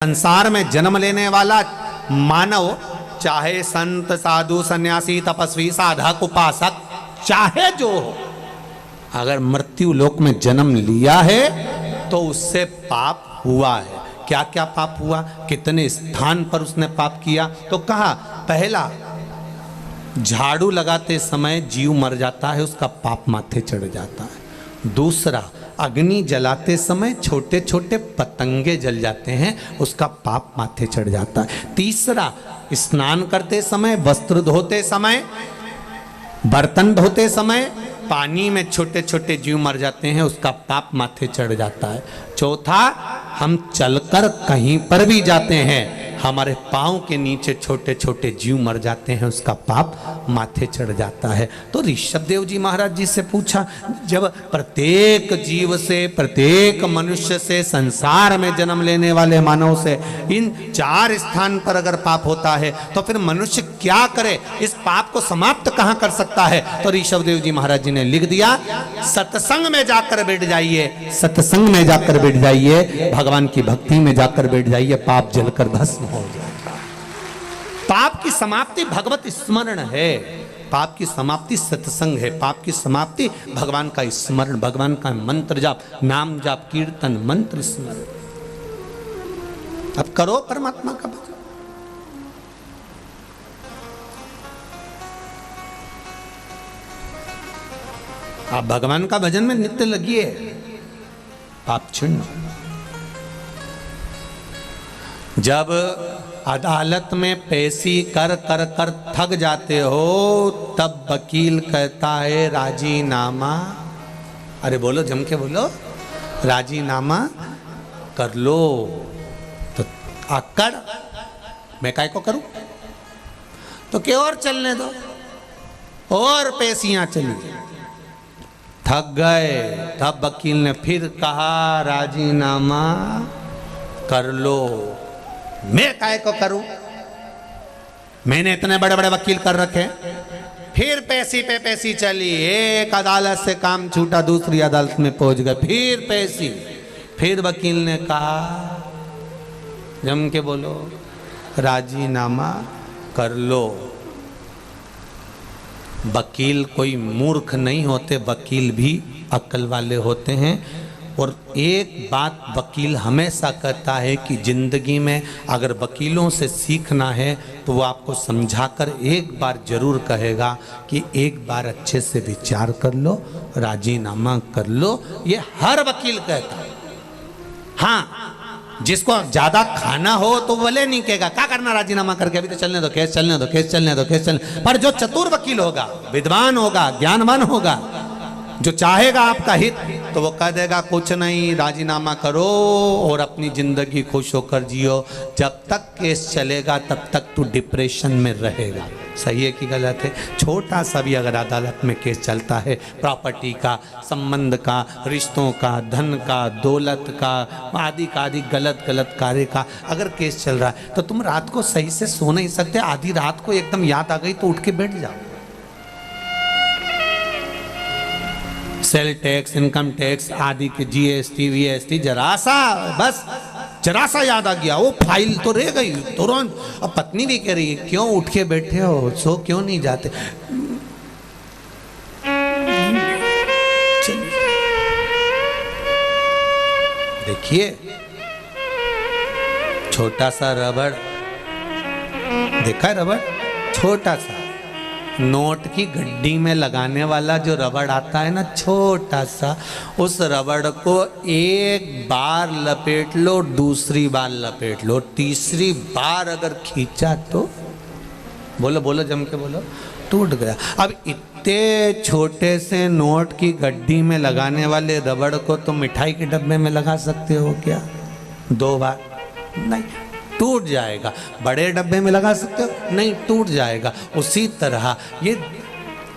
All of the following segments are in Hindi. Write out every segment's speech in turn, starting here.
संसार में जन्म लेने वाला मानव, चाहे संत साधु सन्यासी तपस्वी साधक उपासक चाहे जो हो, अगर मृत्यु लोक में जन्म लिया है तो उससे पाप हुआ है। क्या क्या पाप हुआ, कितने स्थान पर उसने पाप किया? तो कहा, पहला, झाड़ू लगाते समय जीव मर जाता है, उसका पाप माथे चढ़ जाता है। दूसरा, अग्नि जलाते समय छोटे छोटे पतंगे जल जाते हैं, उसका पाप माथे चढ़ जाता है। तीसरा, स्नान करते समय, वस्त्र धोते समय, बर्तन धोते समय पानी में छोटे छोटे जीव मर जाते हैं, उसका पाप माथे चढ़ जाता है। चौथा, हम चलकर कहीं पर भी जाते हैं, हमारे पाँव के नीचे छोटे छोटे जीव मर जाते हैं, उसका पाप माथे चढ़ जाता है। तो ऋषभदेव जी महाराज जी से पूछा, जब प्रत्येक जीव से, प्रत्येक मनुष्य से, संसार में जन्म लेने वाले मानव से इन 4 स्थान पर अगर पाप होता है तो फिर मनुष्य क्या करे, इस पाप को समाप्त कहाँ कर सकता है? तो ऋषभदेव जी महाराज जी ने लिख दिया, सत्संग में जाकर बैठ जाइए, सत्संग में जाकर बैठ जाइए, भगवान की भक्ति में जाकर बैठ जाइए, पाप जलकर भस्म हो जाएगा। पाप की समाप्ति भगवत स्मरण है, पाप की समाप्ति सत्संग है, पाप की समाप्ति भगवान का स्मरण, भगवान का मंत्र जाप, नाम जाप, कीर्तन, मंत्र स्मरण। अब करो परमात्मा का भजन। आप भगवान का भजन में नित्य लगिए, पाप छिन्न। जब अदालत में पेशी कर कर कर थक जाते हो, तब वकील कहता है राजीनामा, अरे बोलो, जम के बोलो, राजीनामा कर लो। तो आकड़, मैं काय को करूं? तो क्या और चलने दो, और पेशियां चली, थक गए। तब वकील ने फिर कहा राजीनामा कर लो। मैं काय को करूं, मैंने इतने बड़े बड़े वकील कर रखे। फिर पैसी पे पैसी चली, एक अदालत से काम छूटा, दूसरी अदालत में पहुंच गए, फिर पैसी। फिर वकील ने कहा, जम के बोलो, राजीनामा कर लो। वकील कोई मूर्ख नहीं होते, वकील भी अक्ल वाले होते हैं। और एक बात वकील हमेशा कहता है कि ज़िंदगी में अगर वकीलों से सीखना है तो वो आपको समझाकर एक बार ज़रूर कहेगा कि एक बार अच्छे से विचार कर लो, राजीनामा कर लो। ये हर वकील कहता है। हाँ, जिसको ज़्यादा खाना हो तो भले नहीं कहेगा क्या करना राजीनामा करके, अभी तो चलने दो, केस चलने दो, केस चलने दो, केस चलने। पर जो चतुर वकील होगा, विद्वान होगा, ज्ञानवान होगा, जो चाहेगा आपका हित, तो वो कह देगा कुछ नहीं, राजीनामा करो और अपनी जिंदगी खुश होकर जियो। जब तक केस चलेगा तब तक तू डिप्रेशन में रहेगा। सही है कि गलत है? छोटा सा भी अगर अदालत में केस चलता है, प्रॉपर्टी का, संबंध का, रिश्तों का, धन का, दौलत का, आदि गलत गलत कार्य का अगर केस चल रहा है, तो तुम रात को सही से सो नहीं सकते। आधी रात को एकदम याद आ गई तो उठ के बैठ जाओ। सेल टैक्स, इनकम टैक्स आदि के जीएसटी वीएसटी, जरा सा याद आ गया, वो फाइल तो रह गई तुरंत। अब पत्नी भी कह रही है, क्यों उठ के बैठे हो, सो क्यों नहीं जाते? देखिए, छोटा सा रबड़, देखा है रबड़, छोटा सा नोट की गड्डी में लगाने वाला जो रबड़ आता है ना, छोटा सा, उस रबड़ को एक बार लपेट लो, दूसरी बार लपेट लो, तीसरी बार अगर खींचा तो बोलो बोलो, जम के बोलो, टूट गया। अब इतने छोटे से नोट की गड्डी में लगाने वाले रबड़ को तुम मिठाई के डब्बे में लगा सकते हो क्या? 2 बार? नहीं, टूट जाएगा। बड़े डब्बे में लगा सकते हो? नहीं, टूट जाएगा। उसी तरह ये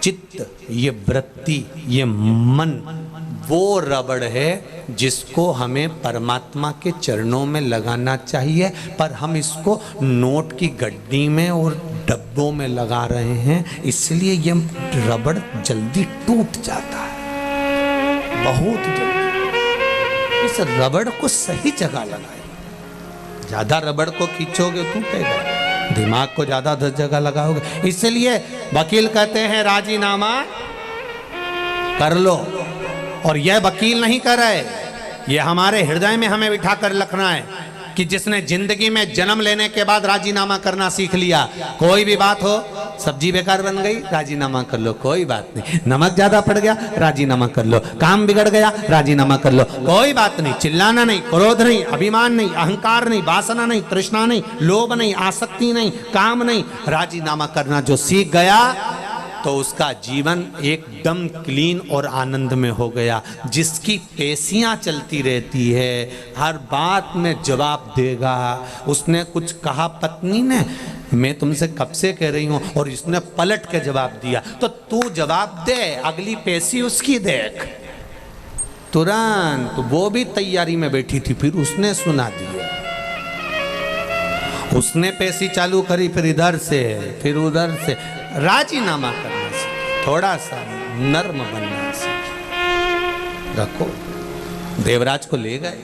चित्त, ये वृत्ति, ये मन वो रबड़ है जिसको हमें परमात्मा के चरणों में लगाना चाहिए, पर हम इसको नोट की गड्डी में और डब्बों में लगा रहे हैं, इसलिए ये रबड़ जल्दी टूट जाता है, बहुत जल्दी। इस रबड़ को सही जगह लगाए, ज्यादा रबड़ को खींचोगे टूटेगा, दिमाग को ज्यादा 10 जगह लगाओगे। इसलिए वकील कहते हैं राजीनामा कर लो, और यह वकील नहीं कर रहे, ये हमारे हृदय में हमें बिठा कर रखना है कि जिसने जिंदगी में जन्म लेने के बाद राजीनामा करना सीख लिया, कोई भी बात हो, सब्जी बेकार बन गई राजीनामा कर लो, कोई बात नहीं, नमक ज्यादा पड़ गया राजीनामा कर लो, काम बिगड़ गया राजीनामा कर लो, कोई बात नहीं, चिल्लाना नहीं, क्रोध नहीं, अभिमान नहीं, अहंकार नहीं, वासना नहीं, तृष्णा नहीं, लोभ नहीं, आसक्ति नहीं, काम नहीं, राजीनामा करना जो सीख गया तो उसका जीवन एकदम क्लीन और आनंद में हो गया। जिसकी पेशियां चलती रहती है, हर बात में जवाब देगा। उसने कुछ कहा पत्नी ने, मैं तुमसे कब से कह रही हूं, और इसने पलट के जवाब दिया, तो तू जवाब दे, अगली पेशी उसकी देख। तुरंत वो भी तैयारी में बैठी थी, फिर उसने सुना दिया, उसने पेशी चालू करी, फिर इधर से फिर उधर से। राजीनामा करना से, थोड़ा सा नर्म बनना से। रखो, देवराज को ले गए।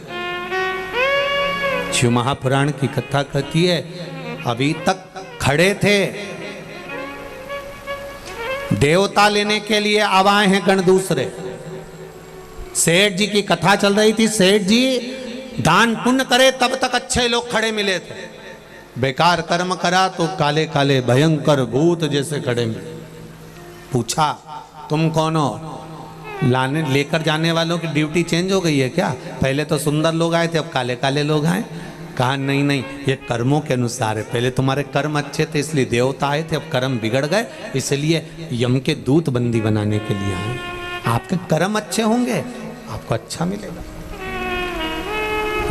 शिव महापुराण की कथा कहती है, अभी तक खड़े थे, देवता लेने के लिए अब आए हैं गण दूसरे। सेठ जी की कथा चल रही थी, सेठ जी दान पुण्य करे तब तक अच्छे लोग खड़े मिले थे, बेकार कर्म करा तो काले काले भयंकर भूत जैसे खड़े मिले। पूछा तुम कौन हो? लाने लेकर जाने वालों की ड्यूटी चेंज हो गई है क्या? पहले तो सुंदर लोग आए थे, अब काले काले लोग आए। कहा नहीं नहीं, ये कर्मों के अनुसार है, पहले तुम्हारे कर्म अच्छे थे इसलिए देवता आए थे, अब कर्म बिगड़ गए इसलिए यम के दूत बंदी बनाने के लिए आए। आपके कर्म अच्छे होंगे आपको अच्छा मिलेगा।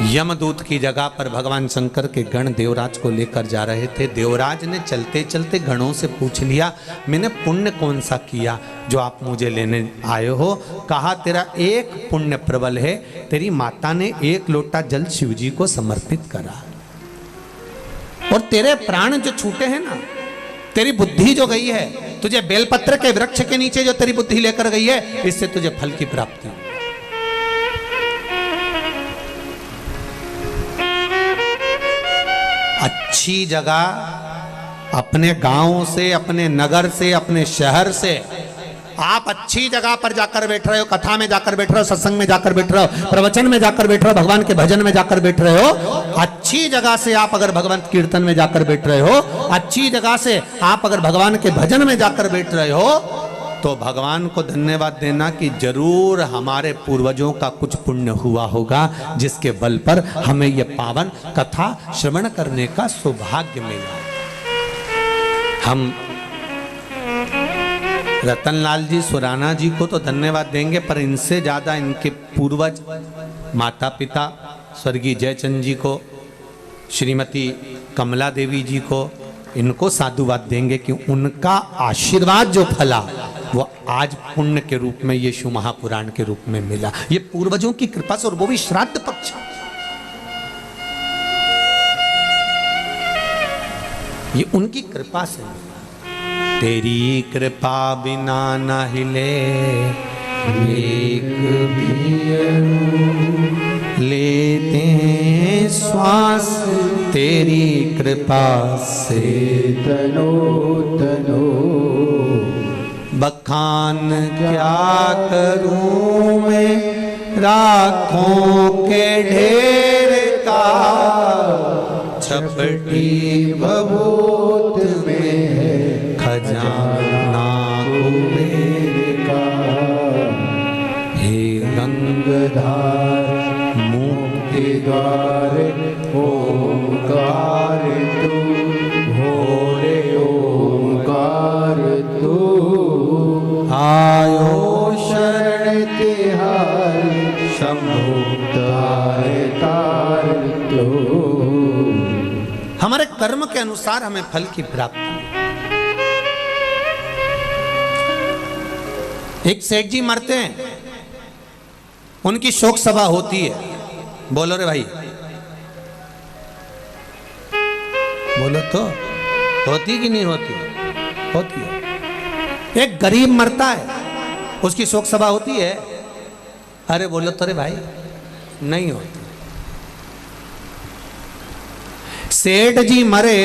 यमदूत की जगह पर भगवान शंकर के गण देवराज को लेकर जा रहे थे। देवराज ने चलते चलते गणों से पूछ लिया, मैंने पुण्य कौन सा किया जो आप मुझे लेने आए हो? कहा तेरा एक पुण्य प्रबल है, तेरी माता ने 1 लोटा जल शिवजी को समर्पित करा, और तेरे प्राण जो छूटे हैं ना, तेरी बुद्धि जो गई है, तुझे बेलपत्र के वृक्ष के नीचे जो तेरी बुद्धि लेकर गई है, इससे तुझे फल की प्राप्ति। अच्छी जगह अपने गांव से, अपने नगर से, अपने शहर से, आप अच्छी जगह पर जाकर बैठ रहे हो, कथा में जाकर बैठ रहे हो, सत्संग में जाकर बैठ रहे हो, प्रवचन में जाकर बैठ रहे हो, भगवान के भजन में जाकर बैठ रहे हो। अच्छी जगह से आप अगर भगवान कीर्तन में जाकर बैठ रहे हो, अच्छी जगह से आप अगर भगवान के भजन में जाकर बैठ रहे हो, तो भगवान को धन्यवाद देना कि जरूर हमारे पूर्वजों का कुछ पुण्य हुआ होगा, जिसके बल पर हमें यह पावन कथा श्रवण करने का सौभाग्य मिला। हम रतनलाल जी, सुराना जी को तो धन्यवाद देंगे, पर इनसे ज्यादा इनके पूर्वज माता पिता स्वर्गीय जयचंद जी को, श्रीमती कमला देवी जी को, इनको साधुवाद देंगे कि उनका आशीर्वाद जो फला वो आज पुण्य के रूप में ये शिव महापुराण के रूप में मिला। ये पूर्वजों की कृपा से, और वो भी श्राद्ध पक्ष। ये उनकी कृपा से। तेरी कृपा बिना न हिले एक भी लेते श्वास, तेरी कृपा से तनो तनो बखान क्या करूं मैं राखों के ढेर का, छपटी भभूत में है खजाना कुबेर का। हे गंगाधार मुक्ति द्वार ओंकार तू, भोरे ओंकार तू, आयो शरण तिहारी शंभु तार तार तो। हमारे कर्म के अनुसार हमें फल की प्राप्ति। एक सेठ जी मरते हैं, उनकी शोक सभा होती है। बोलो रे भाई, बोलो तो होती कि नहीं होती? होती है। एक गरीब मरता है, उसकी शोक सभा होती है। अरे बोलो तो रे भाई, नहीं होती। सेठ जी मरे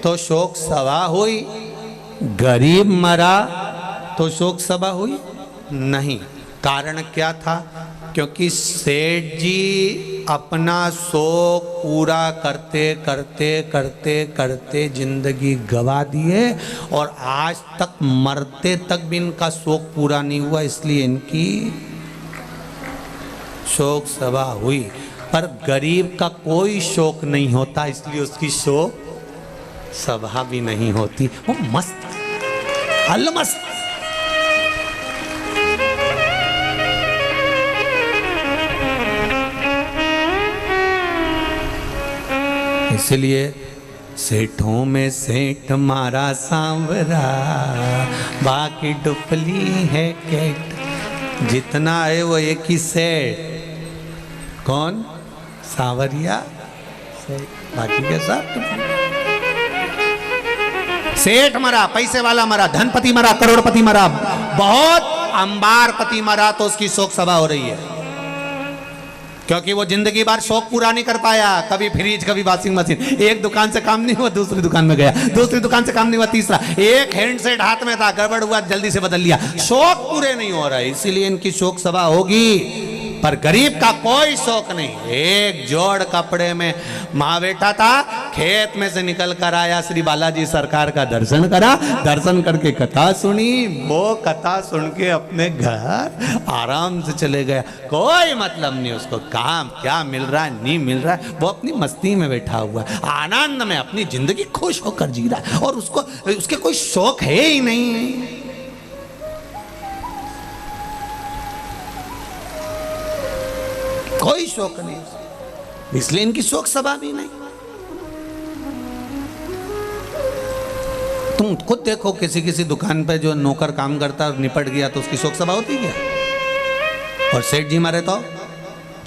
तो शोक सभा हुई, गरीब मरा तो शोक सभा हुई नहीं। कारण क्या था? क्योंकि सेठ जी अपना शोक पूरा करते करते करते करते जिंदगी गवा दिए और आज तक मरते तक भी इनका शोक पूरा नहीं हुआ, इसलिए इनकी शोक सभा हुई। पर गरीब का कोई शोक नहीं होता, इसलिए उसकी शोक सभा भी नहीं होती। वो मस्त अलमस्त। इसलिए सेठों में सेठ मारा सांवरा, बाकी डुपली है केट। जितना है वो एक ही सेठ। कौन? सांवरिया सेठ, बाकी के सब। सेठ मरा, पैसे वाला मरा, धनपति मरा, करोड़पति मरा, बहुत अंबारपति मरा तो उसकी शोक सभा हो रही है, क्योंकि वो जिंदगी भर शौक पूरा नहीं कर पाया। कभी फ्रिज, कभी वॉशिंग मशीन, एक दुकान से काम नहीं हुआ दूसरी दुकान में गया, दूसरी दुकान से काम नहीं हुआ तीसरा, एक हैंडसेट हाथ में था, गड़बड़ हुआ जल्दी से बदल लिया। शौक पूरे नहीं हो रहे, इसीलिए इनकी शोक सभा होगी। पर गरीब का कोई शौक नहीं। एक जोड़ कपड़े में माँ बेटा था, खेत में से निकल कर आया, श्री बालाजी सरकार का दर्शन करा, दर्शन करके कथा सुनी, वो कथा सुन के अपने घर आराम से चले गया। कोई मतलब नहीं उसको, काम क्या मिल रहा है नहीं मिल रहा है, वो अपनी मस्ती में बैठा हुआ है, आनंद में अपनी जिंदगी खुश होकर जी रहा है, और उसको उसके कोई शौक है ही नहीं। कोई शौक नहीं, इसलिए इनकी शोक सभा भी नहीं। तुम खुद देखो, किसी किसी दुकान पे जो नौकर काम करता और निपट गया तो उसकी शोक सभा होती क्या? और सेठ जी मारे तो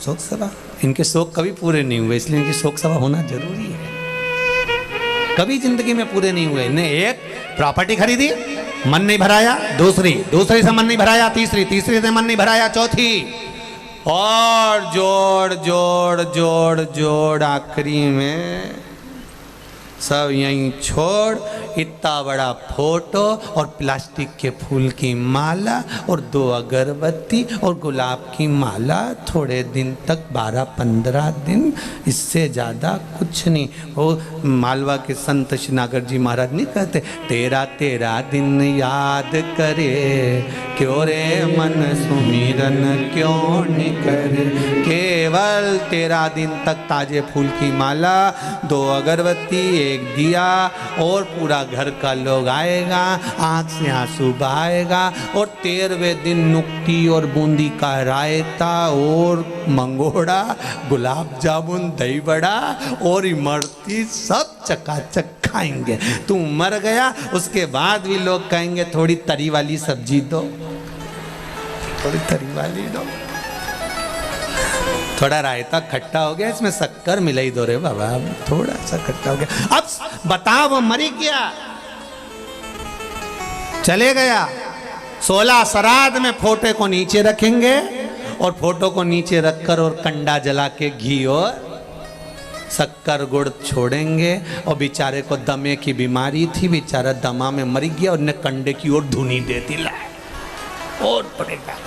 शोक सभा। इनके शोक कभी पूरे नहीं हुए, इसलिए इनकी शोक सभा होना जरूरी है। कभी जिंदगी में पूरे नहीं हुए। इन्हें एक प्रॉपर्टी खरीदी, मन नहीं भराया, दूसरी से मन नहीं भराया, तीसरी से मन नहीं भराया, चौथी, और जोड़ जोड़ जोड़ जोड़ आखिरी में सब यहीं छोड़, इतना बड़ा फोटो और प्लास्टिक के फूल की माला और 2 अगरबत्ती और गुलाब की माला, थोड़े दिन तक 12-15 दिन, इससे ज़्यादा कुछ नहीं। वो मालवा के संत श्रीनागर जी महाराज नहीं कहते, तेरा तेरा दिन याद करे, क्यों रे मन सुमिरन क्यों नहीं करे। केवल 13 दिन तक ताजे फूल की माला, 2 अगरबत्ती, एक दिया, और पूरा घर का लोग आएगा, आंख से आंसू बहाएगा, और 13वें दिन नुक्ती और बूंदी का रायता और मंगोड़ा, गुलाब जामुन, दही बड़ा और इमरती सब चकाचक खाएंगे। तू मर गया, उसके बाद भी लोग कहेंगे थोड़ी तरी वाली सब्जी दो, थोड़ी तरी वाली दो, थोड़ा रायता खट्टा हो गया, इसमें शक्कर मिलाई दो रे बाबा, थोड़ा सा खट्टा हो गया। अब बताओ, वो मरी गया, चले गया, 16 श्राद्ध में फोटो को नीचे रखेंगे, और फोटो को नीचे रखकर और कंडा जला के घी और शक्कर गुड़ छोड़ेंगे। और बेचारे को दमे की बीमारी थी, बेचारा दमा में मर गया, और कंडे की ओर धुनी देती ला और पड़ेगा,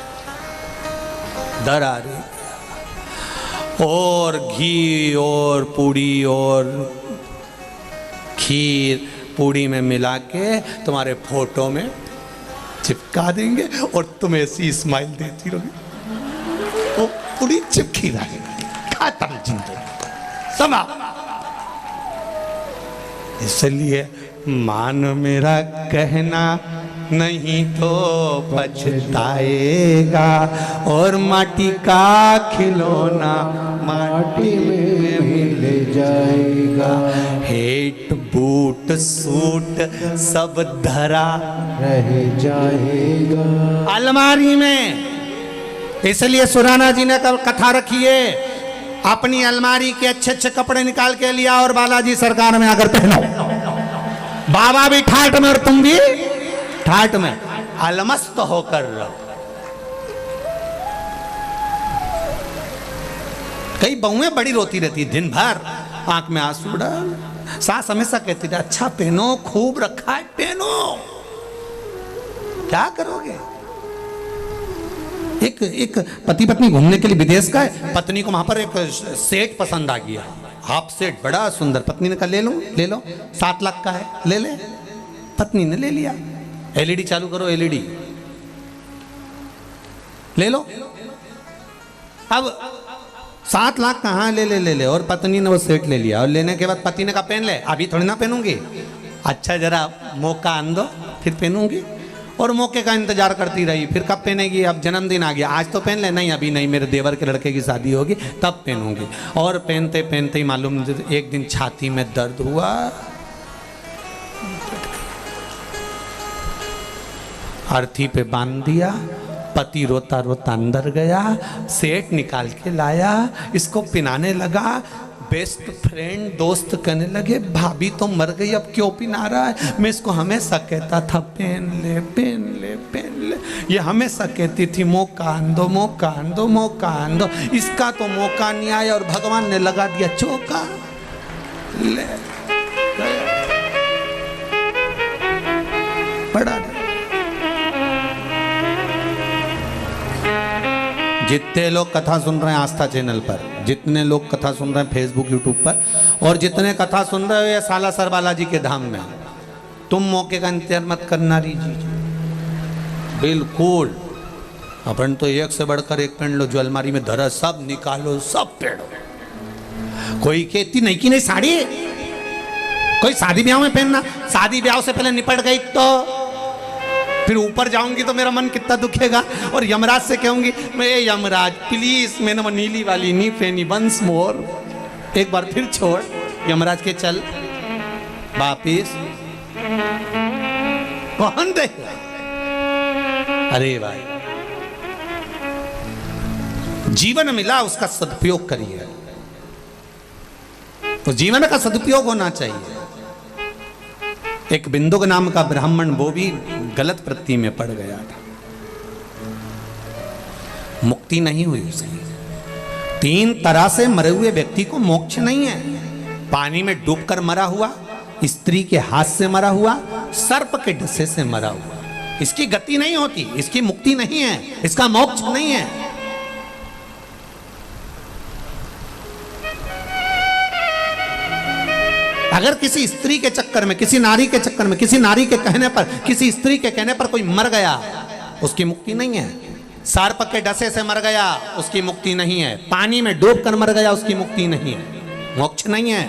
डर आ रही, और घी और पूड़ी और खीर पूड़ी में मिला के तुम्हारे फोटो में चिपका देंगे, और तुम ऐसी स्माइल देती रहोगी, वो पूरी चिपकी रहेगी, खत्म जिंदगी समा। इसलिए मान मेरा कहना नहीं तो पछताएगा, और माटी का खिलौना माटी में मिल जाएगा। हेट बूट सूट सब धरा रह जाएगा अलमारी में। इसलिए सुराना जी ने कथा रखी है, अपनी अलमारी के अच्छे अच्छे कपड़े निकाल के लिया और बालाजी सरकार में आकर पहनो। बाबा भी ठाट में और तुम भी ठाट में, अलमस्त होकर रहो। कई बहुएं बड़ी रोती रहती दिन भर, आंख में आंसू डाल। सास हमेशा कहती थी अच्छा पहनो, खूब रखा है पहनो। क्या करोगे? एक पति पत्नी घूमने के लिए विदेश का है, पत्नी को वहां पर एक सेट पसंद आ गया, हाफ सेट बड़ा सुंदर। पत्नी ने कहा ले लो ले लो, 7 लाख का है, ले ले। पत्नी ने ले लिया। एलईडी चालू करो, एलईडी ले लो। अब 7 लाख कहाँ, ले ले ले ले। और पत्नी ने वो सेट ले लिया। और लेने के बाद पति ने कहा पहन ले। अभी थोड़ी ना पहनूंगी, अच्छा जरा मौका आन दो फिर पहनूंगी। और मौके का इंतजार करती रही। फिर कब पहनेगी? अब जन्मदिन आ गया, आज तो पहन ले। नहीं अभी नहीं, मेरे देवर के लड़के की शादी होगी तब पहनूंगी। और पहनते पहनते ही मालूम एक दिन छाती में दर्द हुआ। अर्थी पे बांध दिया। पति रोता रोता अंदर गया, सेट निकाल के लाया, इसको पिनाने लगा। बेस्ट फ्रेंड दोस्त कहने लगे भाभी तो मर गई, अब क्यों पिना रहा है? मैं इसको हमेशा कहता था पहन ले पहन ले पहन ले। ये हमेशा कहती थी मौका आन दो मौका आन दो मौका आन दो। इसका तो मौका नहीं आया और भगवान ने लगा दिया चौका। ले बड़ा जितने लोग कथा सुन रहे हैं आस्था चैनल पर, जितने लोग कथा सुन रहे हैं फेसबुक यूट्यूब पर, और जितने कथा सुन रहे हो ये सालासर बालाजी के धाम में, तुम मौके का इंतजार मत करना रीजी बिल्कुल। अपन तो एक से बढ़कर एक पहन लो, जो अलमारी में धरा सब निकालो, सब पहनो। कोई कहती नहीं कि नहीं साड़ी, कोई शादी ब्याह में पहनना, शादी ब्याह से पहले निपट गई तो फिर ऊपर जाऊंगी तो मेरा मन कितना दुखेगा। और यमराज से कहूंगी मैं यमराज प्लीज मैंने वो नीली वाली नहीं पहनी, वंस मोर, एक बार फिर छोड़। यमराज के चल वापिस, कौन दे? अरे भाई जीवन मिला उसका सदुपयोग करिए, तो जीवन का सदुपयोग होना चाहिए। एक बिंदुक नाम का ब्राह्मण वो भी गलत वृत्ति में पड़ गया था, मुक्ति नहीं हुई उसकी। 3 तरह से मरे हुए व्यक्ति को मोक्ष नहीं है। पानी में डूबकर मरा हुआ, स्त्री के हाथ से मरा हुआ, सर्प के डसे से मरा हुआ, इसकी गति नहीं होती, इसकी मुक्ति नहीं है, इसका मोक्ष नहीं है। अगर किसी स्त्री के चक्कर में, किसी नारी के चक्कर में, किसी नारी के कहने पर, किसी स्त्री के कहने पर कोई मर गया, उसकी मुक्ति नहीं है। सर्प के डसे से मर गया, उसकी मुक्ति नहीं है। पानी में डूब कर मर गया, उसकी मुक्ति नहीं है, मोक्ष नहीं है।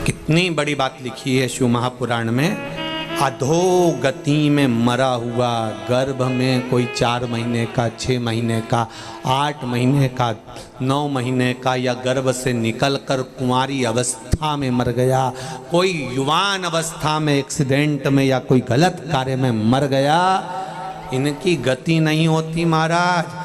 कितनी बड़ी बात लिखी है शिव महापुराण में। अधोगति में मरा हुआ, गर्भ में कोई 4 महीने का, 6 महीने का, 8 महीने का, 9 महीने का, या गर्भ से निकलकर कुंवारी अवस्था में मर गया, कोई युवान अवस्था में एक्सीडेंट में या कोई गलत कार्य में मर गया, इनकी गति नहीं होती महाराज।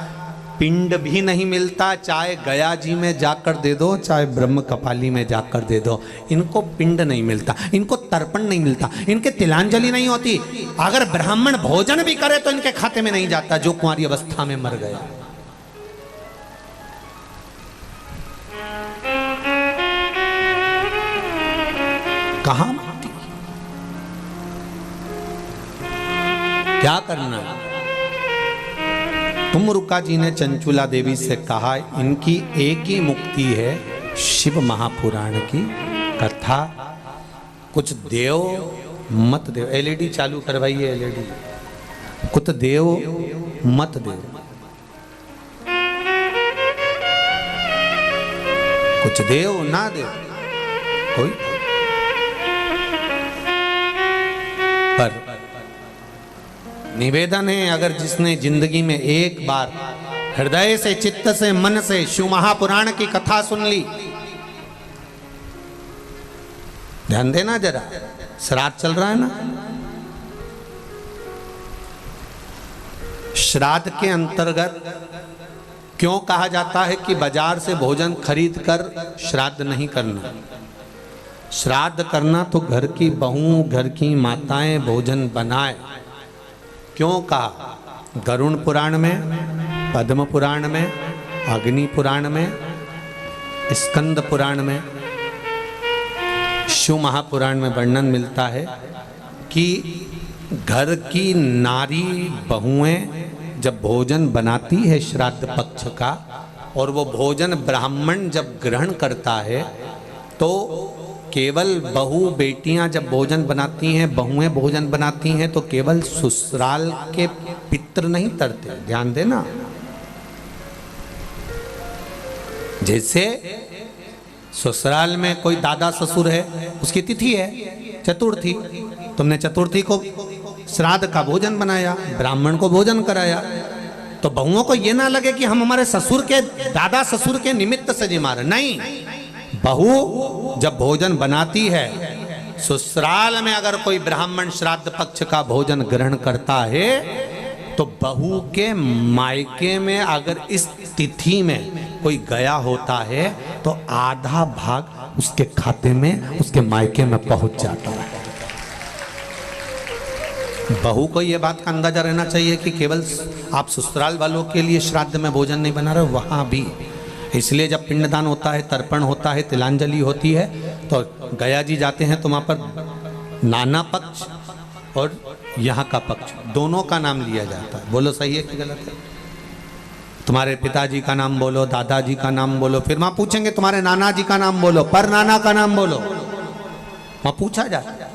पिंड भी नहीं मिलता, चाहे गया जी में जाकर दे दो, चाहे ब्रह्म कपाली में जाकर दे दो, इनको पिंड नहीं मिलता, इनको तर्पण नहीं मिलता, इनके तिलांजलि नहीं होती। अगर ब्राह्मण भोजन भी करे तो इनके खाते में नहीं जाता, जो कुंवारी अवस्था में मर गया। कहां मुक्ति? क्या करना है? तुमरुका जी ने चंचुला देवी से कहा इनकी एक ही मुक्ति है, शिव महापुराण की कथा। कुछ देव मत देव। एलईडी चालू करवाइए, एलईडी। कुछ देव मत देव, कुछ देव ना देव कोई। पर निवेदन है, अगर जिसने जिंदगी में एक बार हृदय से, चित्त से, मन से शिव महापुराण की कथा सुन ली, ध्यान देना जरा, श्राद्ध चल रहा है ना, श्राद्ध के अंतर्गत क्यों कहा जाता है कि बाजार से भोजन खरीद कर श्राद्ध नहीं करना? श्राद्ध करना तो घर की बहू, घर की माताएं भोजन बनाए। क्यों कहा? गरुण पुराण में, पद्म पुराण में, अग्नि पुराण में, स्कंद पुराण में, शिव महापुराण में वर्णन मिलता है कि घर की नारी बहुएं जब भोजन बनाती है श्राद्ध पक्ष का, और वो भोजन ब्राह्मण जब ग्रहण करता है, तो केवल बहू बेटियां जब भोजन बनाती हैं, बहुएं भोजन बनाती हैं, तो केवल ससुराल के पितर नहीं तरते। ध्यान देना, जैसे ससुराल में कोई दादा ससुर है, उसकी तिथि है चतुर्थी, तुमने चतुर्थी को श्राद्ध का भोजन बनाया, ब्राह्मण को भोजन कराया, तो बहुओं को ये ना लगे कि हम हमारे ससुर के, दादा ससुर के निमित्त से जी मारे। नहीं, बहू जब भोजन बनाती है, ससुराल में अगर कोई ब्राह्मण श्राद्ध पक्ष का भोजन ग्रहण करता है, तो बहू के मायके में अगर इस तिथि में कोई गया होता है, तो आधा भाग उसके खाते में, उसके मायके में पहुंच जाता है। बहू को यह बात का अंदाजा रहना चाहिए कि केवल आप ससुराल वालों के लिए श्राद्ध में भोजन नहीं बना रहे, वहां भी। इसलिए जब पिंडदान होता है, तर्पण होता है, तिलांजलि होती है, तो गया जी जाते हैं, तो वहां पर नाना पक्ष और यहाँ का पक्ष दोनों का नाम लिया जाता है। बोलो सही है कि गलत है? तुम्हारे पिताजी का नाम बोलो, दादाजी का नाम बोलो, फिर वहां पूछेंगे तुम्हारे नाना जी का नाम बोलो, पर नाना का नाम बोलो, वहां पूछा जाता है।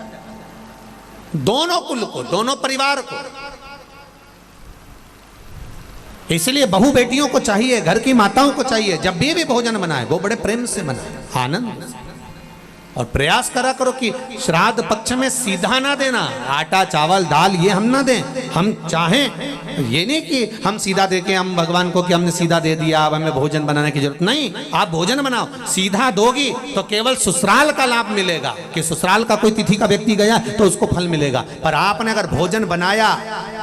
दोनों कुल को, दोनों परिवार को। इसलिए बहू बेटियों को चाहिए, घर की माताओं को चाहिए, जब भी भोजन बनाए वो बड़े प्रेम से बनाए, आनंद से। और प्रयास करा करो कि श्राद्ध पक्ष में सीधा ना देना, आटा चावल दाल ये हम ना दें। हम चाहें ये नहीं कि हम सीधा दे के हम भगवान को कि हमने सीधा दे दिया, अब हमें भोजन बनाने की जरूरत नहीं। आप भोजन बनाओ, सीधा दोगी तो केवल ससुराल का लाभ मिलेगा, कि ससुराल का कोई तिथि का व्यक्ति गया तो उसको फल मिलेगा। पर आपने अगर भोजन बनाया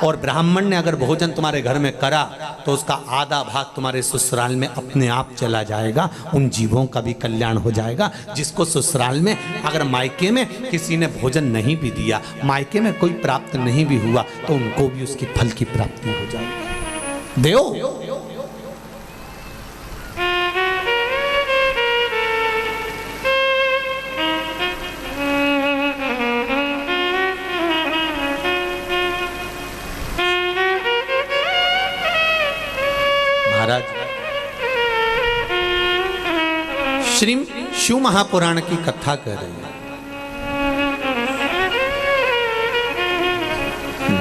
और ब्राह्मण ने अगर भोजन तुम्हारे घर में करा, तो उसका आधा भाग तुम्हारे ससुराल में अपने आप चला जाएगा। उन जीवों का भी कल्याण हो जाएगा, जिसको ससुराल में, अगर मायके में किसी ने भोजन नहीं भी दिया, मायके में कोई प्राप्त नहीं भी हुआ, तो उनको भी उसकी फल की प्राप्ति हो जाएगी। देव महाराज, श्री शिव महापुराण की कथा कर रही है।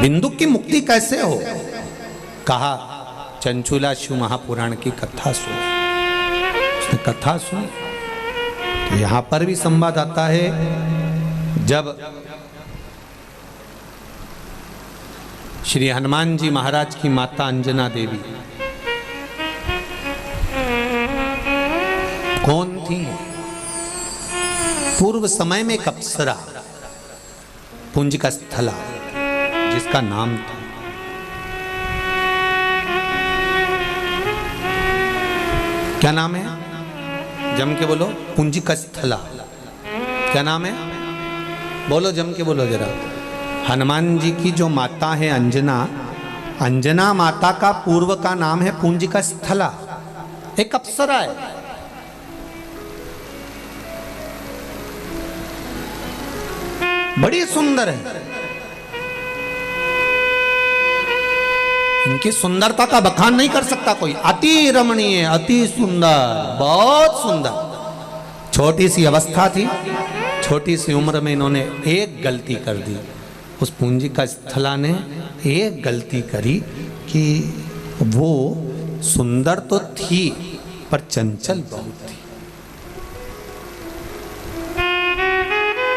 बिंदु की मुक्ति कैसे हो, कहा चंचुला शिव महापुराण की कथा सुन। उसने कथा सुनी तो यहां पर भी संवाद आता है, जब श्री हनुमान जी महाराज की माता अंजना देवी कौन थी? पूर्व समय में एक अप्सरा, पुंजिका स्थला जिसका नाम था। क्या नाम है? जम के बोलो। पुंजिका स्थला। क्या नाम है? बोलो, जम के बोलो जरा। हनुमान जी की जो माता है अंजना, अंजना माता का पूर्व का नाम है पुंजिका स्थला, एक अप्सरा है। बड़ी सुंदर है। इनकी सुंदरता का बखान नहीं कर सकता कोई। अति रमणीय, अति सुंदर, बहुत सुंदर। छोटी सी अवस्था थी, छोटी सी उम्र में इन्होंने एक गलती कर दी। उस पुंजिका स्थला ने एक गलती करी कि वो सुंदर तो थी पर चंचल बहुत थी।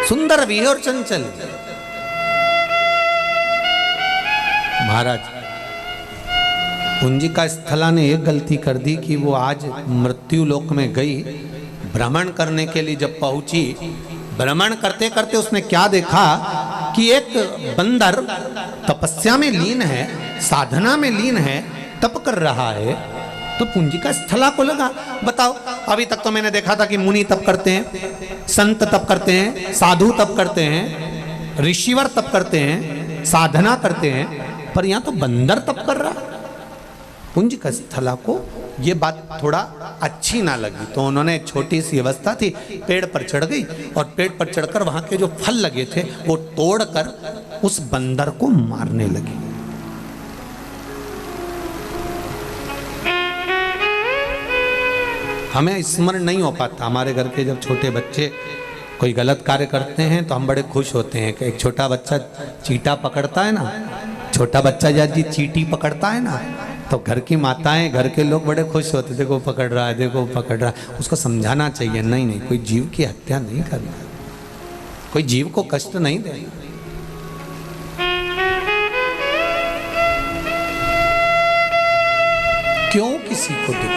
सुंदर भी और चंचल। महाराज, पुंजिका स्थला ने एक गलती कर दी कि वो आज मृत्यु लोक में गई, भ्रमण करने के लिए जब पहुंची, भ्रमण करते करते उसने क्या देखा कि एक बंदर तपस्या में लीन है, साधना में लीन है, तप कर रहा है। तो पुंजिका स्थला को लगा, बताओ, अभी तक तो मैंने देखा था कि मुनि तप करते हैं, संत तप करते हैं, साधु तप करते हैं, ऋषिवर तप करते हैं, साधना करते हैं, पर यहां तो बंदर तप कर रहा। पुंजिका स्थला को ये बात थोड़ा अच्छी ना लगी, तो उन्होंने एक छोटी सी अवस्था थी, पेड़ पर चढ़ गई और पेड़ पर चढ़कर वहां के जो फल लगे थे वो तोड़कर उस बंदर को मारने लगी। हमें स्मरण नहीं हो पाता, हमारे घर के जब छोटे बच्चे कोई गलत कार्य करते हैं तो हम बड़े खुश होते हैं कि एक छोटा बच्चा चींटा पकड़ता है ना, छोटा बच्चा जी चींटी पकड़ता है ना, तो घर की माताएं, घर के लोग बड़े खुश होते, देखो पकड़ रहा है, देखो पकड़ रहा है। उसको समझाना चाहिए, नहीं नहीं, कोई जीव की हत्या नहीं करना, कोई जीव को कष्ट नहीं देना। क्यों किसी को दुख?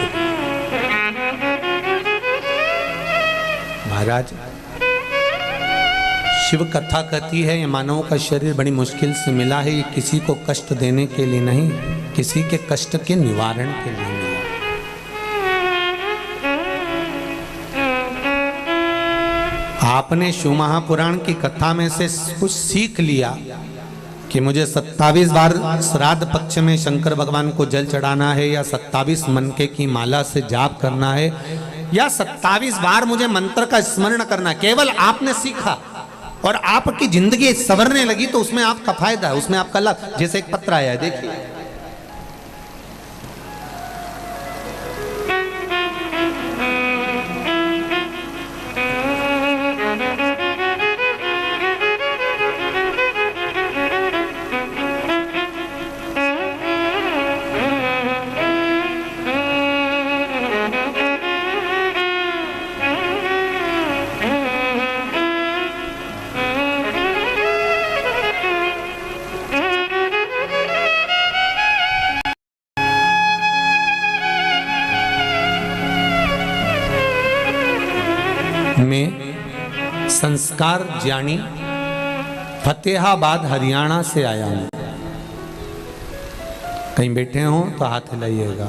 महाराज शिव कथा कहती है, ये मानव का शरीर बड़ी मुश्किल से मिला है, ये किसी को कष्ट देने के लिए नहीं, किसी के कष्ट के निवारण के लिए मिला। आपने शिव महापुराण की कथा में से कुछ सीख लिया कि मुझे 27 बार श्राद्ध पक्ष में शंकर भगवान को जल चढ़ाना है, या 27 मनके की माला से जाप करना है, या 27 बार मुझे मंत्र का स्मरण करना। केवल आपने सीखा और आपकी जिंदगी संवरने लगी, तो उसमें आपका फायदा है, उसमें आपका लाभ। जैसे एक पत्र आया है, देखिए, मैं संस्कार ज्ञानी फतेहाबाद हरियाणा से आया हूं। कहीं बैठे हो तो हाथ हिलाइएगा,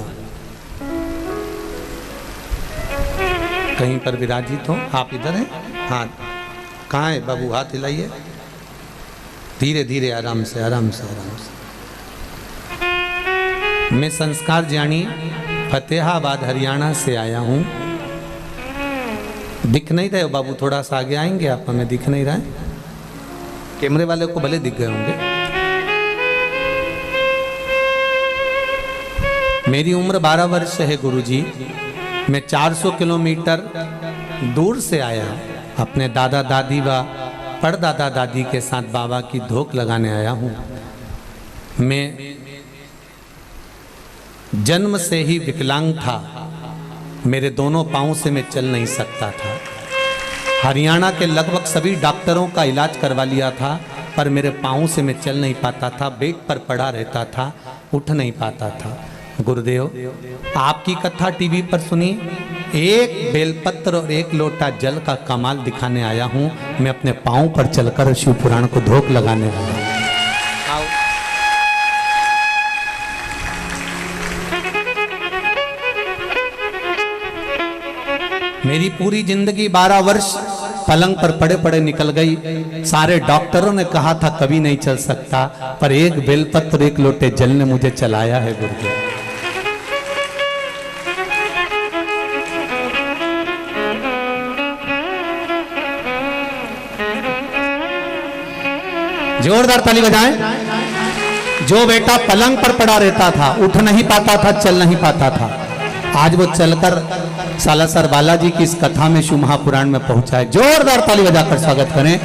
कहीं पर विराजित हो। आप इधर हैं? हाथ कहाँ है बाबू? हाथ हिलाइए, धीरे धीरे, आराम से आराम से आराम से। मैं संस्कार ज्ञानी फतेहाबाद हरियाणा से आया हूं। दिख नहीं रहे हो बाबू? थोड़ा सा आगे आएंगे आप? हमें दिख नहीं रहा है, कैमरे वाले को भले दिख गए होंगे। मेरी उम्र 12 वर्ष है गुरुजी। मैं 400 किलोमीटर दूर से आया, अपने दादा दादी व परदादा दादी के साथ बाबा की धोख लगाने आया हूँ। मैं जन्म से ही विकलांग था, मेरे दोनों पाँव से मैं चल नहीं सकता था। हरियाणा के लगभग सभी डॉक्टरों का इलाज करवा लिया था, पर मेरे पाँव से मैं चल नहीं पाता था, बेड पर पड़ा रहता था, उठ नहीं पाता था। गुरुदेव, आपकी कथा टीवी पर सुनी, एक बेलपत्र और एक लोटा जल का कमाल दिखाने आया हूँ। मैं अपने पाँव पर चलकर शिव पुराण को धोख लगाने वाला हूँ। मेरी पूरी जिंदगी 12 वर्ष पलंग पर पड़े पड़े निकल गई। सारे डॉक्टरों ने कहा था कभी नहीं चल सकता, पर एक बेलपत्र एक लोटे जल ने मुझे चलाया है गुरुदेव। जोरदार ताली बजाएं। जो बेटा पलंग पर पड़ा रहता था, उठ नहीं पाता था, चल नहीं पाता था, आज वो चलकर सालासर बालाजी की इस कथा में शिव महापुराण में पहुंचा है। जोरदार ताली बजाकर स्वागत करें।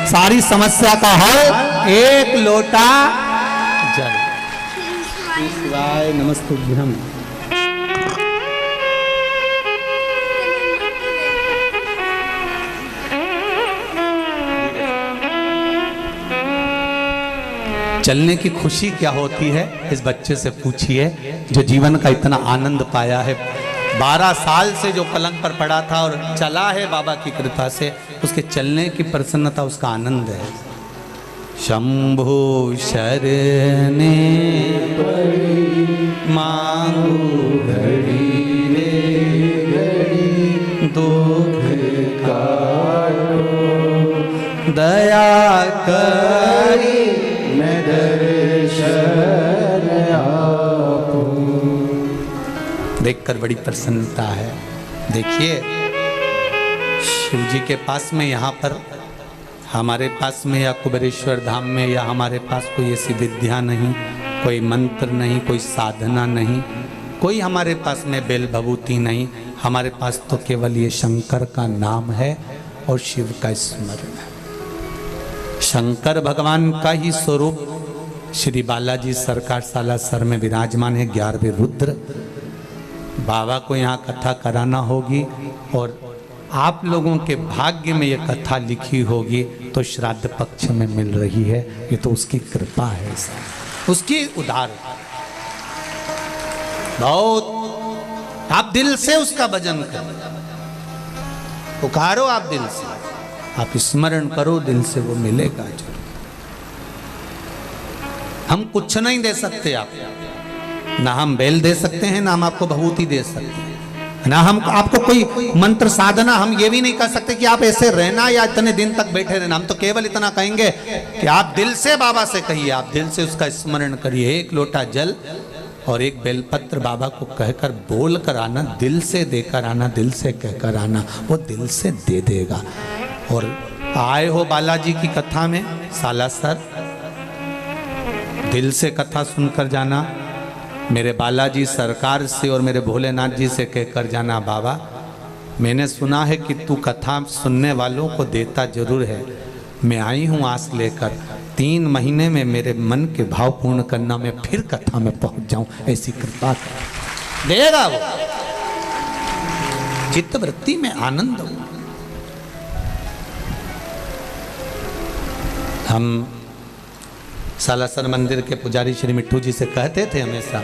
सारी समस्या का हल एक लोटा जल। शिवाय नमस्तुभ्यं। चलने की खुशी क्या होती है, इस बच्चे से पूछिए जो जीवन का इतना आनंद पाया है। 12 साल से जो पलंग पर पड़ा था और चला है बाबा की कृपा से, उसके चलने की प्रसन्नता, उसका आनंद है। शंभु शरणे मांगू घड़ी रे घड़ी, दुख काटो दया करी मैं दर्शन आपू। देखकर बड़ी प्रसन्नता है। देखिए शिव जी के पास में, यहाँ पर हमारे पास में या कुबेरेश्वर धाम में या हमारे पास कोई ऐसी विद्या नहीं, कोई मंत्र नहीं, कोई साधना नहीं, कोई हमारे पास में बेल भभूति नहीं। हमारे पास तो केवल ये शंकर का नाम है और शिव का स्मरण है। शंकर भगवान का ही स्वरूप श्री बालाजी सरकार सालासर में विराजमान है। 11वें रुद्र बाबा को यहाँ कथा कराना होगी और आप लोगों के भाग्य में ये कथा लिखी होगी तो श्राद्ध पक्ष में मिल रही है। ये तो उसकी कृपा है, उसकी उदार। बहुत आप दिल से उसका भजन करो, पुकारो आप दिल से, आप स्मरण करो दिल से, वो मिलेगा जरूर। हम कुछ नहीं दे सकते आप, ना हम बेल दे सकते हैं, ना हम आपको भभूति दे सकते हैं, ना हम आपको कोई मंत्र साधना, हम ये भी नहीं कर सकते कि आप ऐसे रहना या इतने दिन तक बैठे रहना। हम तो केवल इतना कहेंगे कि आप दिल से बाबा से कहिए, आप दिल से उसका स्मरण करिए। एक लोटा जल और एक बेलपत्र बाबा को कहकर बोल कर आना, दिल से देकर आना, दिल से कहकर आना, वो दिल से दे देगा। और आए हो बालाजी की कथा में सालासर, दिल से कथा सुनकर जाना। मेरे बालाजी सरकार से और मेरे भोलेनाथ जी से कहकर जाना, बाबा मैंने सुना है कि तू कथा सुनने वालों को देता जरूर है। मैं आई हूँ आस लेकर, 3 महीने में मेरे मन के भाव पूर्ण करना, मैं फिर कथा में पहुंच जाऊं, ऐसी कृपा कर देगा वो। चित्त वृत्ति में आनंद हो। हम सालासर मंदिर के पुजारी श्री मिट्ठू जी से कहते थे हमेशा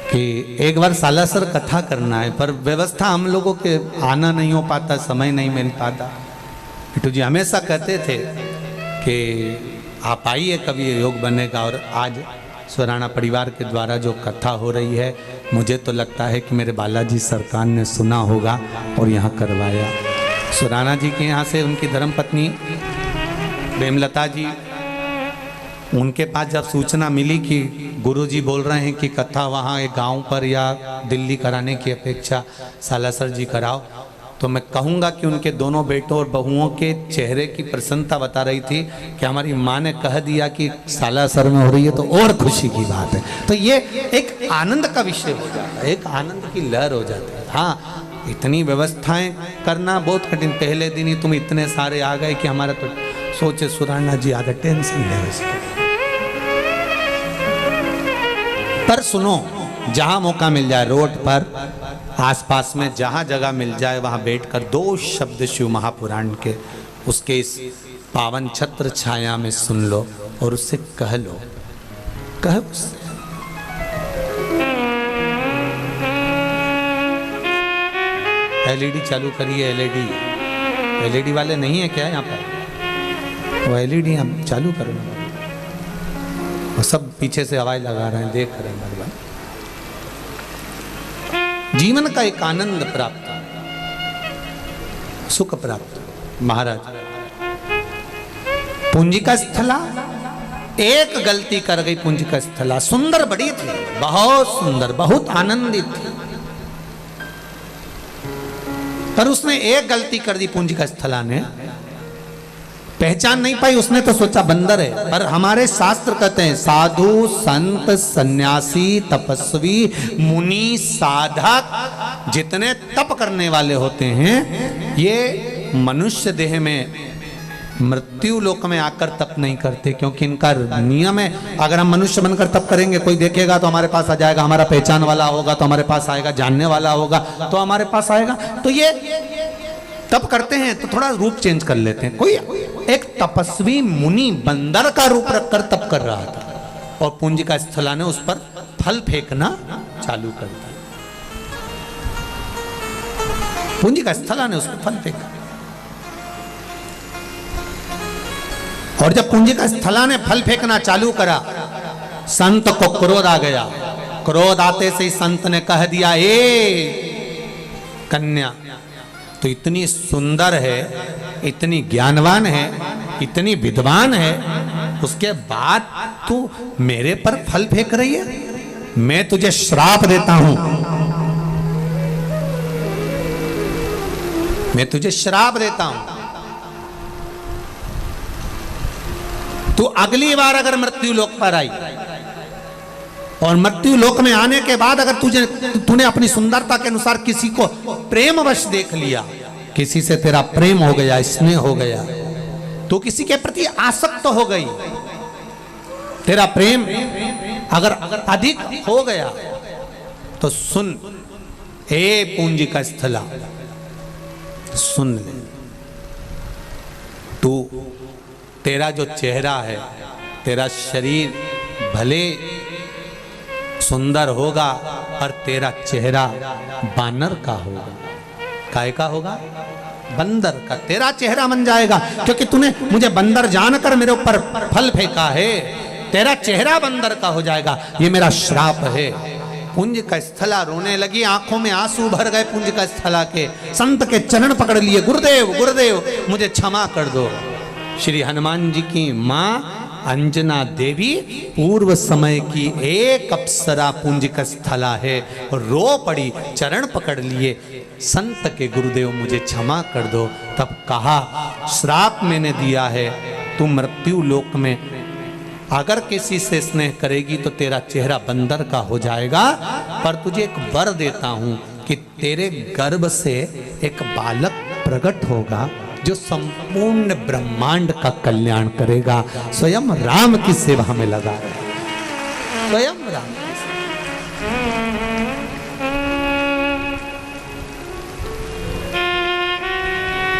कि एक बार सालासर कथा करना है, पर व्यवस्था हम लोगों के आना नहीं हो पाता, समय नहीं मिल पाता। मिट्ठू जी हमेशा कहते थे कि आप आइए, कभी योग बनेगा। और आज सुराना परिवार के द्वारा जो कथा हो रही है, मुझे तो लगता है कि मेरे बालाजी सरकार ने सुना होगा और यहाँ करवाया। सुराना जी के यहाँ से उनकी धर्मपत्नी प्रेमलता जी, उनके पास जब सूचना मिली कि गुरुजी बोल रहे हैं कि कथा वहाँ एक गांव पर या दिल्ली कराने की अपेक्षा सालासर जी कराओ, तो मैं कहूँगा कि उनके दोनों बेटों और बहुओं के चेहरे की प्रसन्नता बता रही थी कि हमारी माँ ने कह दिया कि सालासर में हो रही है तो और खुशी की बात है। तो ये एक आनंद का विषय हो जाता है, एक आनंद की लहर हो जाती है। हाँ, इतनी व्यवस्थाएं करना बहुत कठिन। पहले दिन ही तुम इतने सारे आ गए कि हमारा तो सोचे सुराना जी आधा टेंशन है उसके। पर सुनो, जहां मौका मिल जाए, रोड पर आसपास में जहां जगह मिल जाए, वहां बैठकर 2 शब्द शिव महापुराण के उसके इस पावन छत्र छाया में सुन लो और उससे कह लो, कह उससे। एलईडी चालू करिए। एलईडी वाले नहीं है क्या यहाँ पर? वो एलईडी हम चालू करो। वो सब पीछे से हवाएं लगा रहे हैं, देख रहे हैं भगवान। जीवन का एक आनंद प्राप्त, सुख प्राप्त। महाराज पुंजिका स्थला एक गलती कर गई। पुंजिका स्थला सुंदर बड़ी थी, बहुत सुंदर, बहुत आनंदित थी, पर उसने एक गलती कर दी। पुंजिका स्थला ने पहचान नहीं पाई। उसने तो सोचा बंदर है, पर हमारे शास्त्र कहते हैं साधु संत सन्यासी तपस्वी मुनि साधक जितने तप करने वाले होते हैं, ये मनुष्य देह में मृत्यु लोक में आकर तप नहीं करते, क्योंकि इनका नियम है अगर हम मनुष्य बनकर तप करेंगे, कोई देखेगा तो हमारे पास आ जाएगा, हमारा पहचान वाला होगा तो हमारे पास आएगा, जानने वाला होगा तो हमारे पास आएगा। तो ये तप करते हैं तो थोड़ा रूप चेंज कर लेते हैं। कोई एक तपस्वी मुनि बंदर का रूप रखकर तप कर रहा था और पुंजिका स्थला ने उस पर फल फेंकना चालू कर दिया। पुंजिका स्थला ने उस पर फल फेंका और जब पुंजिका स्थला ने फल फेंकना चालू करा, संत को क्रोध आ गया। क्रोध आते से ही संत ने कह दिया, ए कन्या, तो इतनी सुंदर है, इतनी ज्ञानवान है, इतनी विद्वान है, उसके बाद तू मेरे पर फल फेंक रही है? मैं तुझे श्राप देता हूं, मैं तुझे श्राप देता हूं, तू अगली बार अगर मृत्यु लोक पर आई और मृत्यु लोक में आने के बाद अगर तूने अपनी सुंदरता के अनुसार किसी को प्रेमवश देख लिया, किसी से तेरा प्रेम हो गया, स्नेह हो गया, तो किसी के प्रति आसक्त हो गई, तेरा प्रेम अगर अधिक हो गया, तो सुन हे पुंजिका स्थला, सुन ले, तू तेरा जो चेहरा है, तेरा शरीर भले सुंदर होगा पर तेरा चेहरा बानर का होगा। काय का होगा? बंदर का। तेरा चेहरा बन जाएगा क्योंकि तूने मुझे बंदर जानकर मेरे ऊपर फल फेंका है, तेरा चेहरा बंदर का हो जाएगा, ये मेरा श्राप है। पुंजिका स्थला रोने लगी, आंखों में आंसू भर गए पुंजिका स्थला के, संत के चरण पकड़ लिए, गुरुदेव गुरुदेव मुझे क्षमा कर दो। श्री हनुमान जी की मां अंजना देवी पूर्व समय की एक अप्सरा पुंजिका स्थला है, रो पड़ी, चरण पकड़ लिए, संत के गुरुदेव मुझे क्षमा कर दो। तब कहा श्राप मैंने दिया है, तू मृत्यु लोक में अगर किसी से स्नेह करेगी तो तेरा चेहरा बंदर का हो जाएगा, पर तुझे एक वर देता हूं कि तेरे गर्भ से एक बालक प्रकट होगा जो संपूर्ण ब्रह्मांड का कल्याण करेगा। स्वयं राम की सेवा में लगा है, स्वयं राम की सेवा।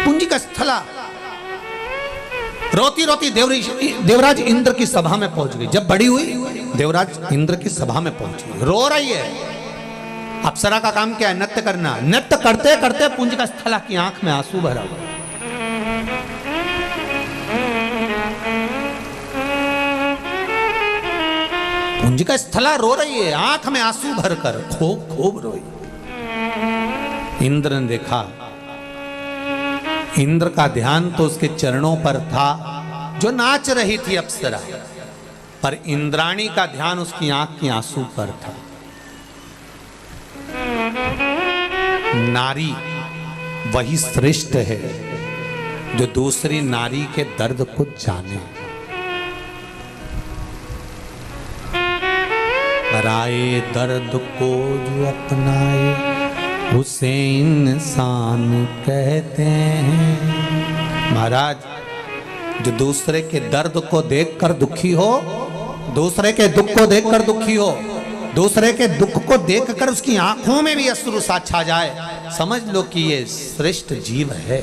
पुंजिका स्थला रोती रोती देवराज इंद्र की सभा में पहुंच गई। जब बड़ी हुई देवराज इंद्र की सभा में पहुंच गई, रो रही है। अप्सरा का काम क्या है? नृत्य करना। नृत्य करते करते पुंजिका स्थला की आंख में आंसू भरा हुआ। पुंजिका स्थला रो रही है, आंख में आंसू भरकर खूब खूब रोई। इंद्र ने देखा, इंद्र का ध्यान तो उसके चरणों पर था जो नाच रही थी अप्सरा, पर इंद्राणी का ध्यान उसकी आंख की आंसू पर था। नारी वही श्रेष्ठ है जो दूसरी नारी के दर्द को जाने। पराए दर्द को जो अपनाए उसे इंसान कहते हैं। महाराज, जो दूसरे के दर्द को देखकर दुखी हो, दूसरे के दुख को देखकर दुखी हो, दूसरे के दुख को देखकर उसकी आंखों में भी अश्रु सा छा जाए, समझ लो कि ये श्रेष्ठ जीव है,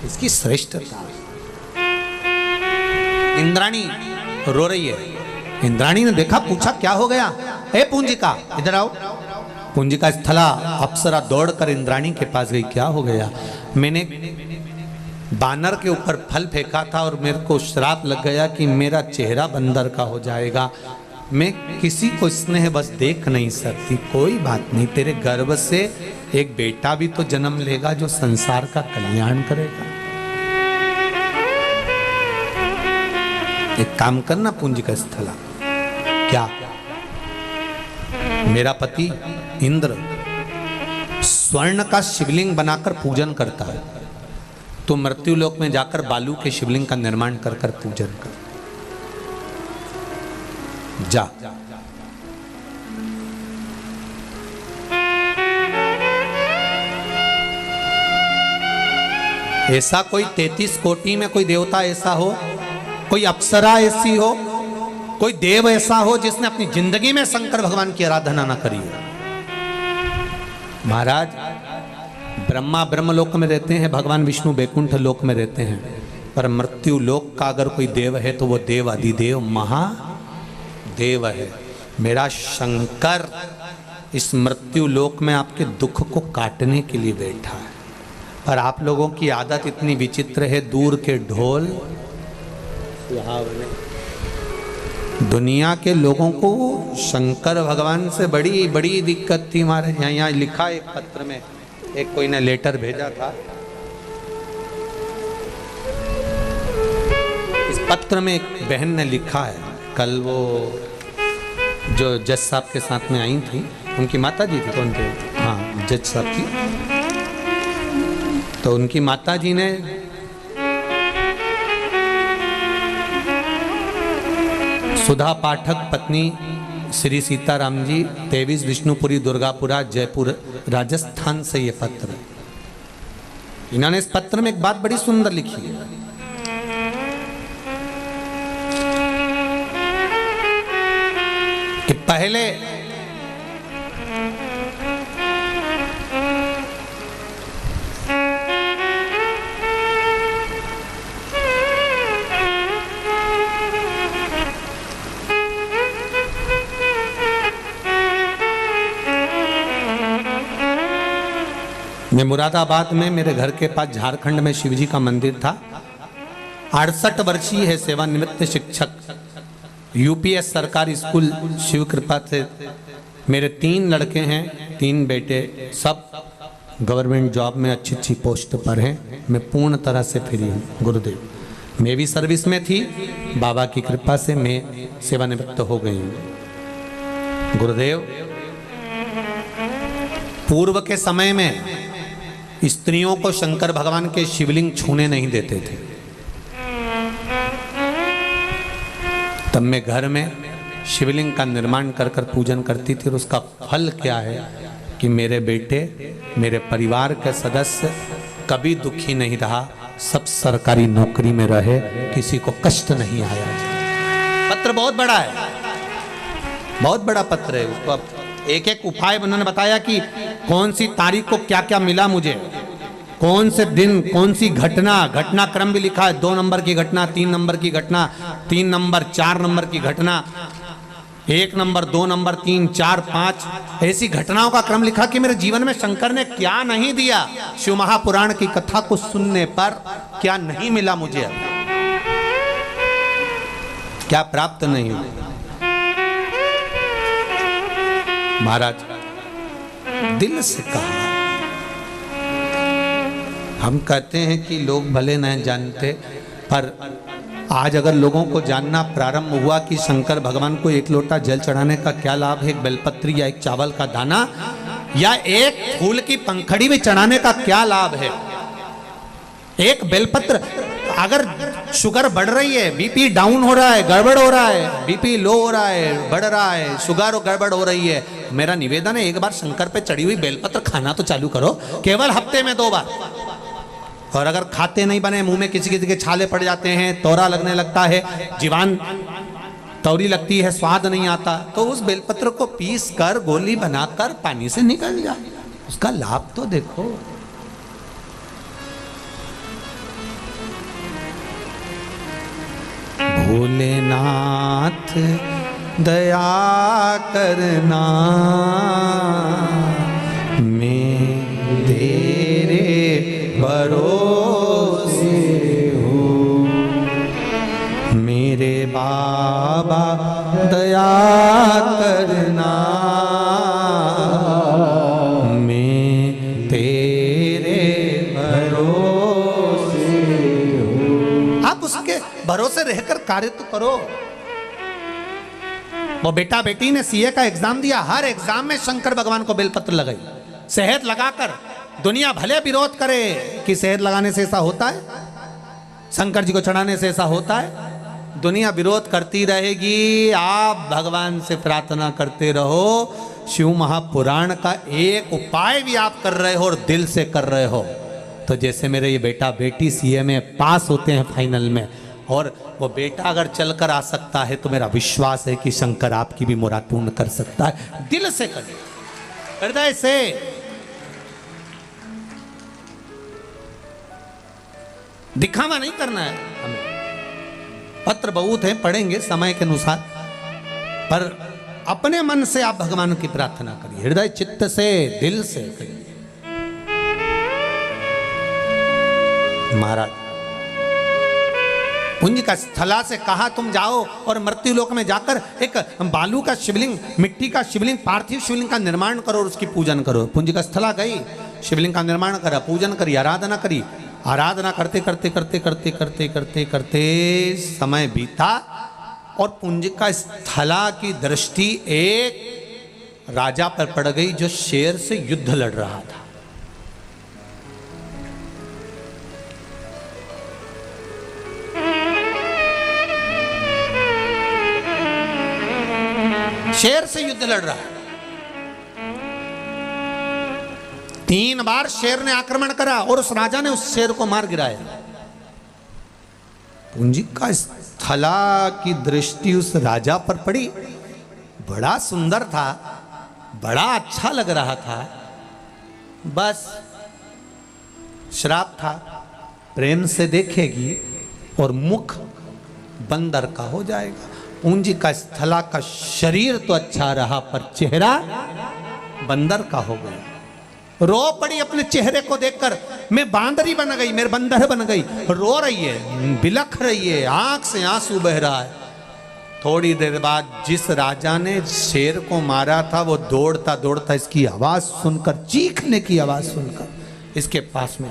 इसकी श्रेष्ठता। इंद्राणी रो रही है। इंद्राणी ने देखा, पूछा क्या हो गया? हे पुंजिका, इधर आओ। पुंजिका स्थला अप्सरा दौड़कर इंद्राणी के पास गई। क्या हो गया? मैंने बानर के ऊपर फल फेंका था और मेरे को श्राप लग गया कि मेरा चेहरा बंदर का हो जाएगा। मैं किसी को स्नेह बस देख नहीं सकती। कोई बात नहीं, तेरे गर्भ से एक बेटा भी तो जन्म लेगा जो संसार का कल्याण करेगा। एक काम करना पुंजिका स्थला, क्या मेरा पति इंद्र स्वर्ण का शिवलिंग बनाकर पूजन करता है, तो मृत्यु लोक में जाकर बालू के शिवलिंग का निर्माण कर कर पूजन कर। जा। ऐसा कोई 33 कोटि में कोई देवता ऐसा हो, कोई अप्सरा ऐसी हो, कोई देव ऐसा हो जिसने अपनी जिंदगी में शंकर भगवान की आराधना ना करी हो। महाराज, ब्रह्मा ब्रह्मलोक में रहते हैं, भगवान विष्णु बैकुंठ लोक में रहते हैं, पर मृत्यु लोक का अगर कोई देव है तो वो देव अधिदेव महादेव है। मेरा शंकर इस मृत्यु लोक में आपके दुख को काटने के लिए बैठा है। पर आप लोगों की आदत इतनी विचित्र है, दूर के ढोल सुहावने। दुनिया के लोगों को शंकर भगवान से बड़ी बड़ी दिक्कत थी। हमारे यहाँ लिखा एक पत्र में, एक कोई ने लेटर भेजा था। इस पत्र में एक बहन ने लिखा है, कल वो जो जज साहब के साथ में आई थी, उनकी माता जी थी, कौन थे? हाँ, जज साहब की। तो उनकी माता जी ने सुधा पाठक पत्नी श्री सीताराम जी 23 विष्णुपुरी दुर्गापुरा जयपुर राजस्थान से ये पत्र, इन्होंने इस पत्र में एक बात बड़ी सुंदर लिखी है कि पहले मैं मुरादाबाद में मेरे घर के पास झारखंड में शिवजी का मंदिर था। 68 वर्षीय है सेवानिवृत्त शिक्षक, यूपीएस सरकारी स्कूल शिव कृपा से मेरे 3 लड़के हैं, 3 बेटे, सब गवर्नमेंट जॉब में अच्छी अच्छी पोस्ट पर हैं। मैं पूर्ण तरह से फ्री हूँ गुरुदेव। मैं भी सर्विस में थी, बाबा की कृपा से मैं सेवानिवृत्त हो गई हूँ गुरुदेव। पूर्व के समय में स्त्रियों को शंकर भगवान के शिवलिंग छूने नहीं देते थे। तब मैं घर में शिवलिंग का निर्माण कर कर पूजन करती थी और उसका फल क्या है कि मेरे बेटे, मेरे परिवार के सदस्य कभी दुखी नहीं रहा, सब सरकारी नौकरी में रहे, किसी को कष्ट नहीं आया। पत्र बहुत बड़ा है, बहुत बड़ा पत्र है। उसको अब एक एक उपाय उन्होंने बताया कि कौन सी तारीख को क्या क्या मिला मुझे, कौन से दिन कौन सी घटना, घटनाक्रम भी लिखा है। 2 नंबर की घटना, 3 नंबर की घटना, 3 नंबर 4 नंबर की घटना, 1 नंबर 2 नंबर 3 4 5 ऐसी घटनाओं का क्रम लिखा कि मेरे जीवन में शंकर ने क्या नहीं दिया। शिव महापुराण की कथा को सुनने पर क्या नहीं मिला मुझे, क्या प्राप्त नहीं हुआ। महाराज दिल से कहा। हम कहते हैं कि लोग भले न जानते, पर आज अगर लोगों को जानना प्रारंभ हुआ कि शंकर भगवान को 1 लोटा जल चढ़ाने का क्या लाभ है, एक बेलपत्री या एक चावल का दाना या एक फूल की पंखड़ी भी चढ़ाने का क्या लाभ है। एक बेलपत्र, अगर शुगर बढ़ रही है, बीपी डाउन हो रहा है, गड़बड़ हो रहा है, बीपी लो हो रहा है, बढ़ रहा है, शुगर और गड़बड़ हो रही है, मेरा निवेदन है एक बार शंकर पे चढ़ी हुई बेलपत्र खाना तो चालू करो, केवल हफ्ते में 2 बार। और अगर खाते नहीं बने, मुंह में किसी किसी के छाले पड़ जाते हैं, तोरा लगने लगता है, जीवान तौरी लगती है, स्वाद नहीं आता, तो उस बेलपत्र को पीस कर गोली बनाकर पानी से निकल जाए, उसका लाभ तो देखो। भोलेनाथ दया करना, मैं तेरे भरोसे हूँ, मेरे बाबा दया करना, मैं तेरे भरोसे हूँ। आप उसके भरोसे रहकर कार्य तो करो। वो बेटा बेटी ने सीए का एग्जाम दिया, हर एग्जाम में शंकर भगवान को बेलपत्र लगाई, शहद लगाकर। दुनिया भले विरोध करे कि शहद लगाने से ऐसा होता है, शंकर जी को चढ़ाने से ऐसा होता है, दुनिया विरोध करती रहेगी। आप भगवान से प्रार्थना करते रहो। शिव महापुराण का एक उपाय भी आप कर रहे हो और दिल से कर रहे हो, तो जैसे मेरे ये बेटा बेटी सीए में पास होते हैं फाइनल में, और वो बेटा अगर चलकर आ सकता है तो मेरा विश्वास है कि शंकर आपकी भी मुराद पूर्ण कर सकता है। दिल से करें, हृदय से। दिखावा नहीं करना है हमें। पत्र बहुत है, पढ़ेंगे समय के अनुसार, पर अपने मन से आप भगवान की प्रार्थना करिए, हृदय चित्त से, दिल से करिए। महाराज पुंज का स्थला से कहा तुम जाओ और मृत्यु लोक में जाकर एक बालू का शिवलिंग, मिट्टी का शिवलिंग, पार्थिव शिवलिंग का निर्माण करो और उसकी पूजन करो। पुंज का स्थला गई, शिवलिंग का निर्माण करा, पूजन करी, आराधना करी। आराधना करते करते करते करते करते करते करते समय बीता और पुंज का स्थला की दृष्टि एक राजा पर पड़ गई जो शेर से युद्ध लड़ रहा था। शेर से युद्ध लड़ रहा है। 3 बार शेर ने आक्रमण करा और उस राजा ने उस शेर को मार गिराया। पुंजिका स्थला की दृष्टि उस राजा पर पड़ी। बड़ा सुंदर था, बड़ा अच्छा लग रहा था, बस श्राप था, प्रेम से देखेगी और मुख बंदर का हो जाएगा। पुंजिका स्थला का शरीर तो अच्छा रहा पर चेहरा बंदर का हो गया। रो पड़ी अपने चेहरे को देखकर, मैं बांदरी बन गई, मेरे बंदर बन गई। रो रही है, बिलख रही है, आंख से आंसू बह रहा है। थोड़ी देर बाद जिस राजा ने शेर को मारा था वो दौड़ता दौड़ता इसकी आवाज सुनकर, चीखने की आवाज सुनकर इसके पास में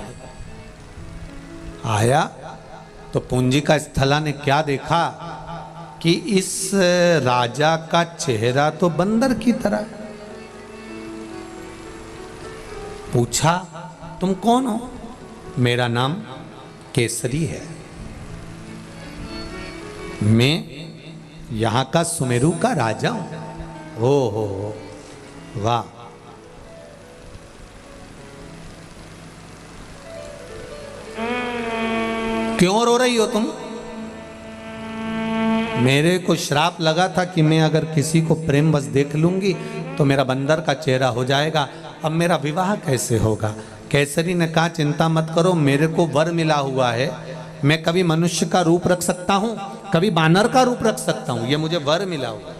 आया तो पुंजिका स्थला ने क्या देखा कि इस राजा का चेहरा तो बंदर की तरह। पूछा, तुम कौन हो? मेरा नाम केसरी है, मैं यहां का सुमेरु का राजा हूं। हो वाह, क्यों रो रही हो तुम? मेरे को श्राप लगा था कि मैं अगर किसी को प्रेम बस देख लूंगी तो मेरा बंदर का चेहरा हो जाएगा। अब मेरा विवाह कैसे होगा? केसरी ने कहा, चिंता मत करो, मेरे को वर मिला हुआ है। मैं कभी मनुष्य का रूप रख सकता हूं, कभी बानर का रूप रख सकता हूं, ये मुझे वर मिला हुआ है।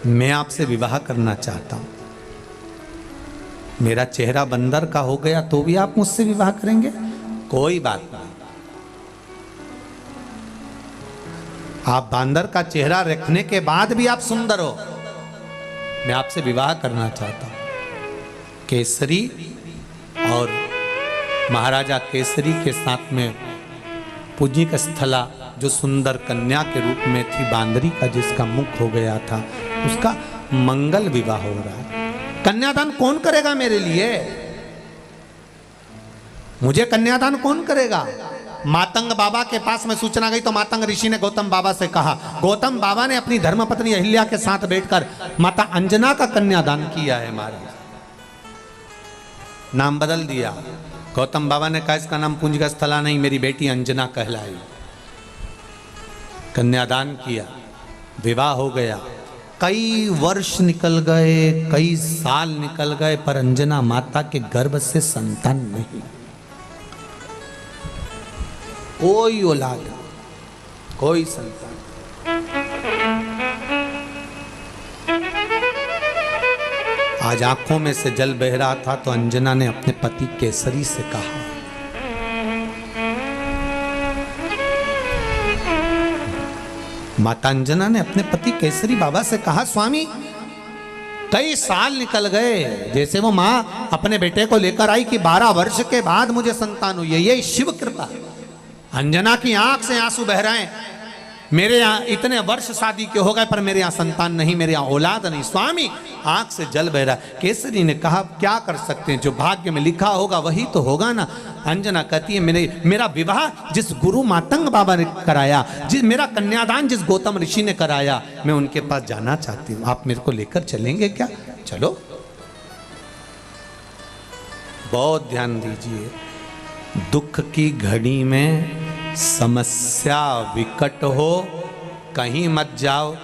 मैं आपसे विवाह करना चाहता हूं। मेरा चेहरा बंदर का हो गया तो भी आप मुझसे विवाह करेंगे? कोई बात नहीं, आप बांदर का चेहरा रखने के बाद भी आप सुंदर हो, मैं आपसे विवाह करना चाहता हूं। केसरी और महाराजा केसरी के साथ में पुंजिका स्थला जो सुंदर कन्या के रूप में थी, बांदरी का जिसका मुख हो गया था, उसका मंगल विवाह हो रहा है। कन्यादान कौन करेगा मेरे लिए? मुझे कन्यादान कौन करेगा? मातंग बाबा के पास में सूचना गई तो मातंग ऋषि ने गौतम बाबा से कहा। गौतम बाबा ने अपनी धर्मपत्नी अहिल्या के साथ बैठकर माता अंजना का कन्यादान किया है। महाराज नाम बदल दिया। गौतम बाबा ने कहा इसका नाम पुंजिका स्थला नहीं, मेरी बेटी अंजना कहलाई। कन्यादान किया, विवाह हो गया। कई वर्ष निकल गए, कई साल निकल गए, पर अंजना माता के गर्भ से संतान नहीं, कोई औलाद, कोई संतान। आज आंखों में से जल बह रहा था तो अंजना ने अपने पति केसरी से कहा, माता अंजना ने अपने पति केसरी बाबा से कहा, स्वामी कई साल निकल गए, जैसे वो माँ अपने बेटे को लेकर आई कि 12 वर्ष के बाद मुझे संतान हुई है, ये शिव कृपा। अंजना की आंख से आंसू बह रहे हैं, मेरे यहाँ इतने वर्ष शादी के हो गए पर मेरे यहाँ संतान नहीं, मेरे यहाँ औलाद नहीं। स्वामी आंख से जल बह रहा है। केसरी ने कहा क्या कर सकते हैं, जो भाग्य में लिखा होगा वही तो होगा ना। अंजना कहती है मेरा विवाह जिस गुरु मातंग बाबा ने कराया, मेरा कन्यादान जिस गौतम ऋषि ने कराया, मैं उनके पास जाना चाहती हूँ, आप मेरे को लेकर चलेंगे क्या? चलो। बहुत ध्यान दीजिए, दुख की घड़ी में समस्या विकट हो कहीं मत जाओ।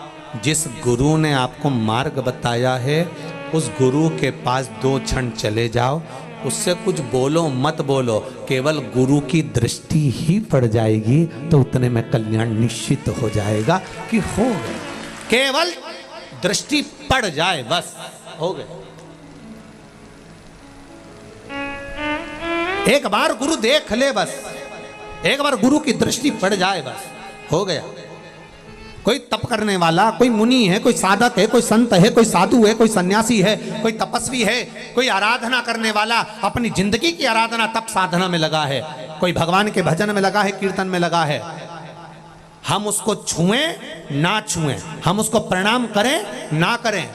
जिस गुरु ने आपको मार्ग बताया है उस गुरु के पास 2 क्षण चले जाओ, उससे कुछ बोलो मत बोलो, केवल गुरु की दृष्टि ही पड़ जाएगी तो उतने में कल्याण निश्चित हो जाएगा कि हो गया। केवल दृष्टि पड़ जाए बस हो गया। एक बार गुरु देख ले बस, एक बार गुरु की दृष्टि पड़ जाए बस हो गया। कोई तप करने वाला, कोई मुनि है, कोई साधक है, कोई संत है, कोई साधु है, कोई सन्यासी है, कोई तपस्वी है, कोई आराधना करने वाला अपनी जिंदगी की आराधना तप साधना में लगा है, कोई भगवान के भजन में लगा है, कीर्तन में लगा है। हम उसको छुएं ना छुएं, हम उसको प्रणाम करें ना करें,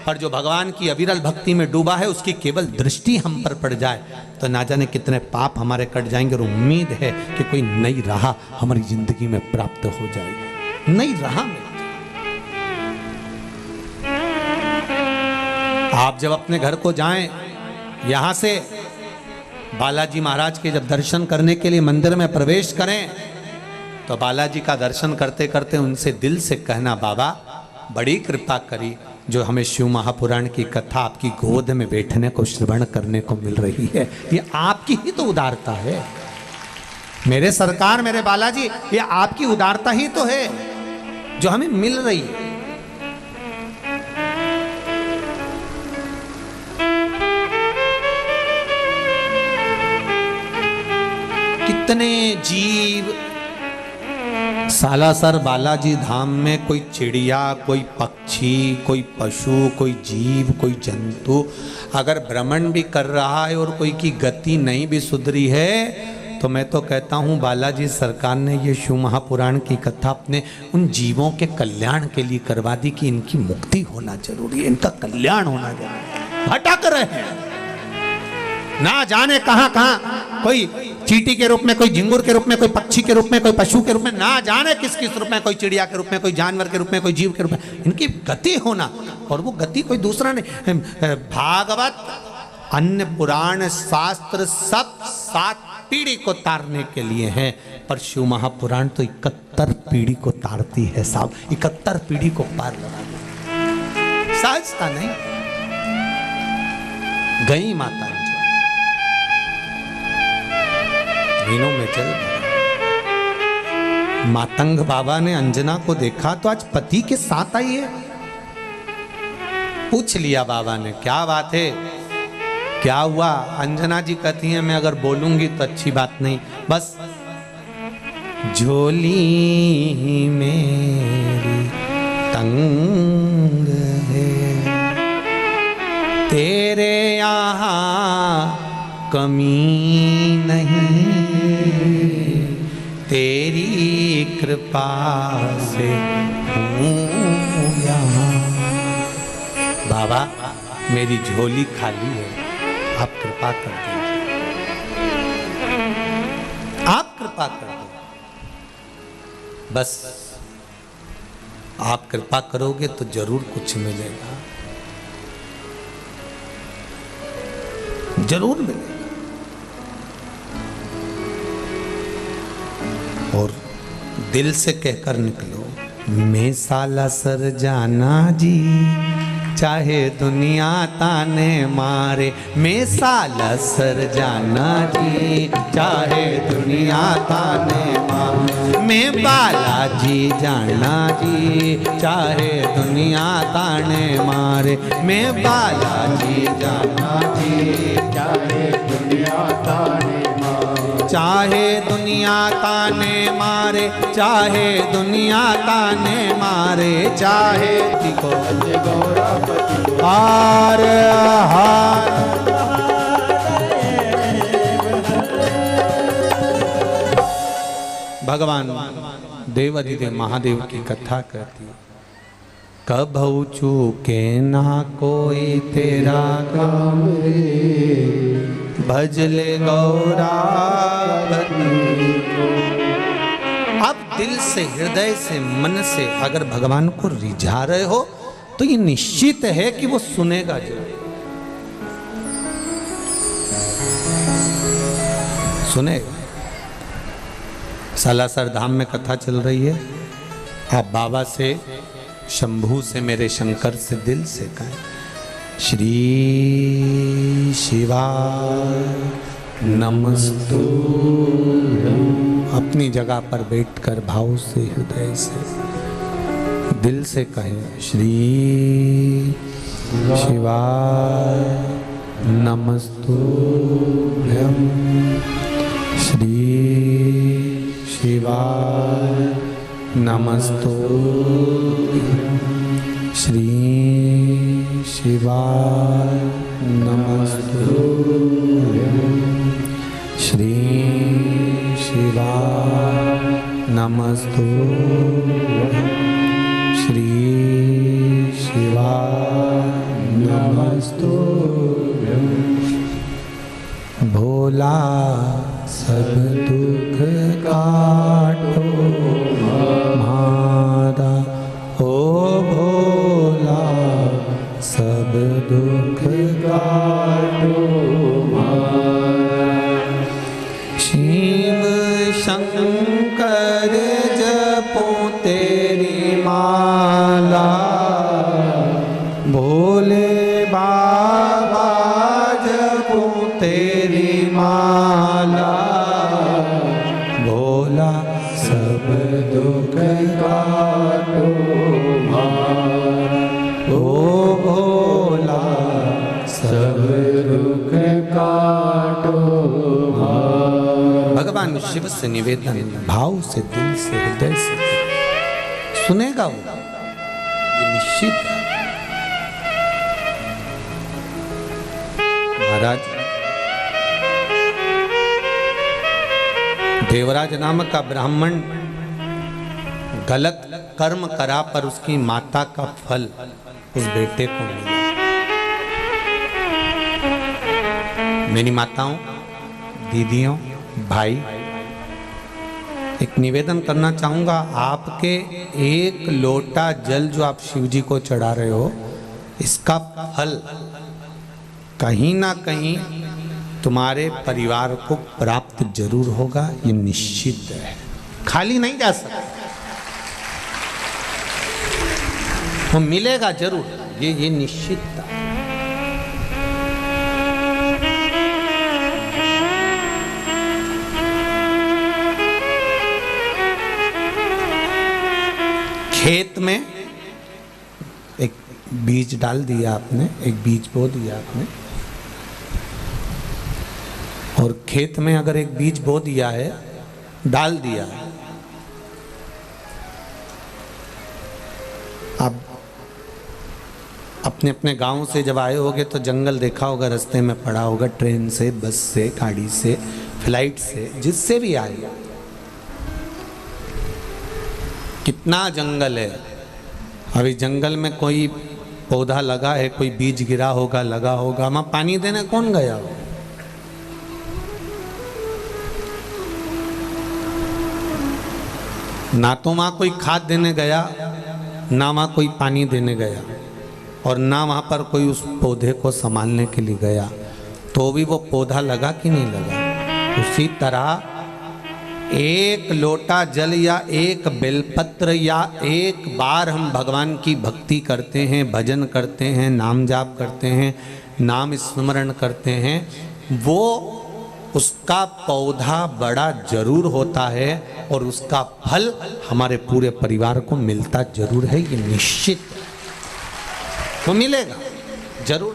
पर जो भगवान की अविरल भक्ति में डूबा है उसकी केवल दृष्टि हम पर पड़ जाए तो ना जाने कितने पाप हमारे कट जाएंगे। और उम्मीद है कि कोई नई राह हमारी जिंदगी में प्राप्त हो जाएगी, नई राह में। आप जब अपने घर को जाएं, यहाँ से बालाजी महाराज के जब दर्शन करने के लिए मंदिर में प्रवेश करें, तो बालाजी का दर्शन करते करते उनसे दिल से कहना, बाबा बड़ी कृपा करी जो हमें शिव महापुराण की कथा आपकी गोद में बैठने को श्रवण करने को मिल रही है। ये आपकी ही तो उदारता है मेरे सरकार, मेरे बालाजी, ये आपकी उदारता ही तो है जो हमें मिल रही है। कितने जीव सालासर बालाजी धाम में, कोई चिड़िया, कोई पक्षी, कोई पशु, कोई जीव, कोई जंतु अगर भ्रमण भी कर रहा है और कोई की गति नहीं भी सुधरी है, तो मैं तो कहता हूँ बालाजी सरकार ने ये शिव महापुराण की कथा अपने उन जीवों के कल्याण के लिए करवा दी कि इनकी मुक्ति होना जरूरी है, इनका कल्याण होना जरूरी है। भटक रहे हैं ना जाने कहां कहां, कोई चींटी के रूप में, कोई झिंगुर के रूप में, कोई पक्षी के रूप में, कोई पशु के रूप में, ना जाने किस किस रूप में, कोई चिड़िया के रूप में, कोई जानवर के रूप में, कोई जीव के रूप में, इनकी गति होना। और वो गति कोई दूसरा नहीं, भागवत, अन्य पुराण, शास्त्र सब 7 पीढ़ी को तारने के लिए है, पर शिव महापुराण तो 71 पीढ़ी को तारती है साहब। 71 पीढ़ी को पार लगा दे, सहजता नहीं। गई माता मीनों में जल भरा। मातंग बाबा ने अंजना को देखा तो आज पति के साथ आई है। पूछ लिया बाबा ने, क्या बात है, क्या हुआ? अंजना जी कहती हैं, मैं अगर बोलूंगी तो अच्छी बात नहीं, बस झोली मेरी तंग है, तेरे यहाँ कमी नहीं, तेरी कृपा से हूँ यहाँ। बाबा मेरी झोली खाली है, आप कृपा कर दीजिए, आप कृपा कर दो, बस आप कृपा करोगे तो जरूर कुछ मिलेगा, जरूर मिलेगा। और दिल से कहकर निकलो, मैं सालासर जाना जी, चाहे दुनिया ताने मारे, मैं सालासर जाना जी, चाहे दुनिया ताने मारे, मैं बालाजी जाना जी, चाहे दुनिया ताने मारे, मैं बालाजी जाना जी, चाहे दुनिया ताने मारे, चाहे दुनिया ताने मारे, चाहे दुनिया ताने मारे, चाहे को हार हार। भगवान देवाधिदेव महादेव की कथा कहती है, कभू चूके ना कोई तेरा काम रे, भजले गौरा। अब दिल से, हृदय से, मन से अगर भगवान को रिझा रहे हो तो ये निश्चित है कि वो सुनेगा जरूर, सुनेगा। सालासर धाम में कथा चल रही है, आप बाबा से, शंभू से, मेरे शंकर से दिल से कहें, श्री शिवाय नमस्तु। अपनी जगह पर बैठकर भाव से, हृदय से, दिल से कहें, श्री शिवाय नमस्तुभ्यं, श्री शिवाय नमस्तुभ्यं, श्री शिवाय नमस्तुभ्यं, श्री शिवाय नमस्तुभ्यं, श्री शिवाय नमस्तुभ्यं। भोला सब दुख काटो मारा, ओ भोला सब दुख माला, भोला सब दुख काटो भारा, ओ भोला सब दुख काटो भारा। भगवान शिव से निवेदन, भाव से, दिल से, हृदय से सुनेगा वो, ये निश्चित है। महाराज देवराज नामक का ब्राह्मण गलत कर्म करा पर उसकी माता का फल उस बेटे को मिला। मेरी माताओं, दीदियों, भाई, एक निवेदन करना चाहूंगा, आपके एक लोटा जल जो आप शिव जी को चढ़ा रहे हो, इसका फल कहीं ना कहीं तुम्हारे परिवार को प्राप्त जरूर होगा, ये निश्चित है, खाली नहीं जा सकता, वो मिलेगा जरूर, ये निश्चित था। खेत में एक बीज डाल दिया आपने, एक बीज बो दिया आपने, और खेत में अगर एक बीज बो दिया है, डाल दिया है, अब अपने अपने गांव से जब आए होगे तो जंगल देखा होगा, रास्ते में पड़ा होगा, ट्रेन से, बस से, गाड़ी से, फ्लाइट से, जिससे भी आए, कितना जंगल है। अभी जंगल में कोई पौधा लगा है, कोई बीज गिरा होगा, लगा होगा, वहां पानी देने कौन गया हो? ना तो वहां कोई खाद देने गया, ना वहां कोई पानी देने गया, और ना वहां पर कोई उस पौधे को संभालने के लिए गया, तो भी वो पौधा लगा कि नहीं लगा। उसी तरह एक लोटा जल या एक बेलपत्र या एक बार हम भगवान की भक्ति करते हैं, भजन करते हैं, नाम जाप करते हैं, नाम स्मरण करते हैं, वो उसका पौधा बड़ा जरूर होता है और उसका फल हमारे पूरे परिवार को मिलता जरूर है, ये निश्चित है, वो मिलेगा जरूर।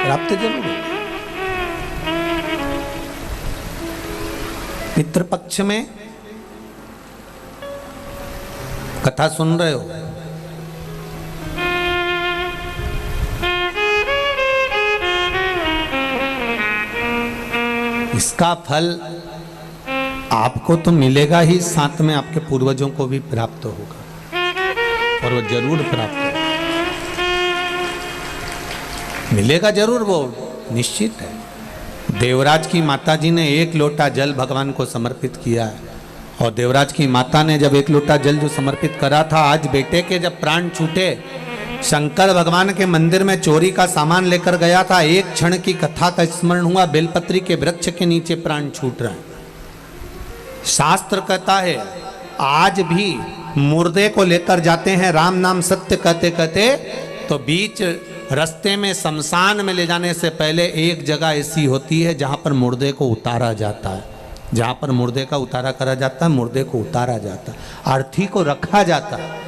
प्राप्त जरूर है। पितृपक्ष में कथा सुन रहे हो, इसका फल आपको तो मिलेगा ही, साथ में आपके पूर्वजों को भी प्राप्त होगा, और वो जरूर प्राप्त होगा, मिलेगा जरूर, वो निश्चित है। देवराज की माता जी ने एक लोटा जल भगवान को समर्पित किया है, और देवराज की माता ने जब एक लोटा जल जो समर्पित करा था, आज बेटे के जब प्राण छूटे, शंकर भगवान के मंदिर में चोरी का सामान लेकर गया था, एक क्षण की कथा का स्मरण हुआ, बेलपत्री के वृक्ष के नीचे प्राण छूट रहे हैं। शास्त्र कहता है आज भी मुर्दे को लेकर जाते हैं, राम नाम सत्य कहते कहते, तो बीच रास्ते में शमशान में ले जाने से पहले एक जगह ऐसी होती है जहां पर मुर्दे को उतारा जाता है, जहां पर मुर्दे का उतारा करा जाता है, मुर्दे को उतारा जाता है, अर्थी को रखा जाता है।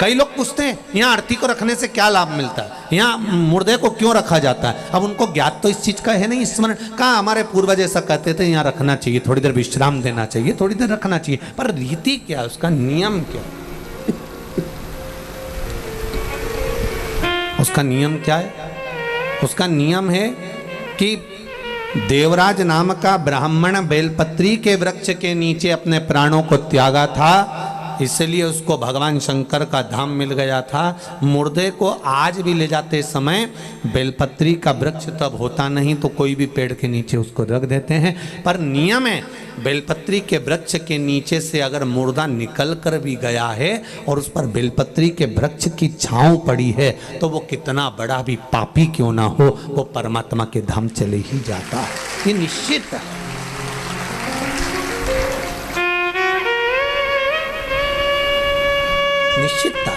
कई लोग पूछते हैं यहाँ अर्थी को रखने से क्या लाभ मिलता है, यहाँ मुर्दे को क्यों रखा जाता है। अब उनको ज्ञात तो इस चीज का है नहीं, स्मरण कहाँ, हमारे पूर्वज ऐसा कहते थे यहाँ रखना चाहिए, थोड़ी देर विश्राम देना चाहिए, थोड़ी देर रखना चाहिए, पर रीति क्या, उसका नियम क्या, उसका नियम क्या है? उसका नियम है कि देवराज नाम का ब्राह्मण बेलपत्री के वृक्ष के नीचे अपने प्राणों को त्यागा था, इसलिए उसको भगवान शंकर का धाम मिल गया था। मुर्दे को आज भी ले जाते समय बेलपत्री का वृक्ष तब होता नहीं तो कोई भी पेड़ के नीचे उसको रख देते हैं, पर नियम है बेलपत्री के वृक्ष के नीचे से अगर मुर्दा निकल कर भी गया है और उस पर बेलपत्री के वृक्ष की छांव पड़ी है तो वो कितना बड़ा भी पापी क्यों ना हो, वो परमात्मा के धाम चले ही जाता है, ये निश्चित है। निश्चितता।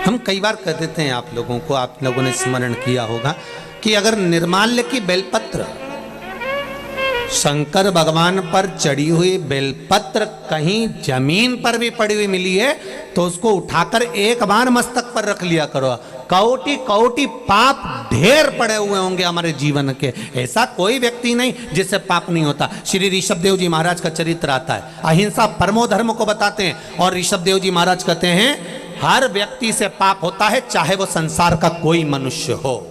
हम कई बार कह देते हैं आप लोगों को, आप लोगों ने स्मरण किया होगा कि अगर निर्माल्य की बेलपत्र, शंकर भगवान पर चढ़ी हुई बेलपत्र कहीं जमीन पर भी पड़ी हुई मिली है तो उसको उठाकर एक बार मस्तक पर रख लिया करो। कौटी कौटी पाप ढेर पड़े हुए होंगे हमारे जीवन के, ऐसा कोई व्यक्ति नहीं जिससे पाप नहीं होता। श्री ऋषभ देव जी महाराज का चरित्र आता है, अहिंसा परमो धर्म को बताते हैं और ऋषभ देव जी महाराज कहते हैं हर व्यक्ति से पाप होता है, चाहे वो संसार का कोई मनुष्य हो।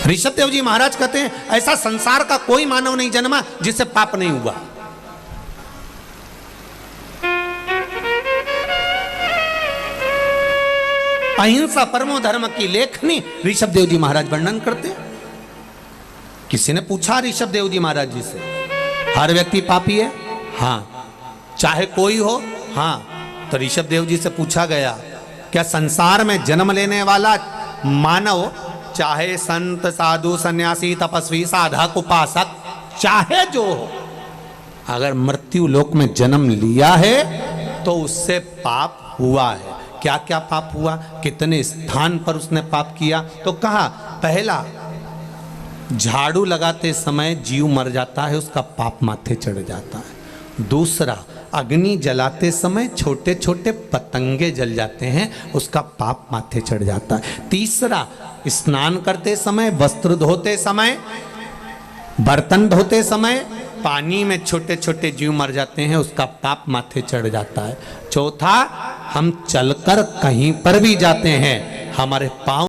ऋषभ देव जी महाराज कहते हैं ऐसा संसार का कोई मानव नहीं जन्मा जिससे पाप नहीं हुआ। अहिंसा परमो धर्म की लेखनी ऋषभ देव जी महाराज वर्णन करते हैं। किसी ने पूछा ऋषभ देव जी महाराज जी से, हर व्यक्ति पापी है? हाँ। चाहे कोई हो? हाँ। तो ऋषभ देव जी से पूछा गया, क्या संसार में जन्म लेने वाला मानव, चाहे संत साधु सन्यासी तपस्वी साधक उपासक चाहे जो हो, अगर मृत्यु लोक में जन्म लिया है तो उससे पाप हुआ है? क्या क्या पाप हुआ, कितने स्थान पर उसने पाप किया? तो कहा, पहला, झाड़ू लगाते समय जीव मर जाता है, उसका पाप माथे चढ़ जाता है। दूसरा, अग्नि जलाते समय छोटे छोटे पतंगे जल जाते हैं, उसका पाप माथे चढ़ जाता है। तीसरा, स्नान करते समय, वस्त्र धोते समय, बर्तन धोते समय पानी में छोटे छोटे जीव मर जाते हैं, उसका पाप माथे चढ़ जाता है। चौथा, हम चलकर कहीं पर भी जाते हैं, हमारे पाँव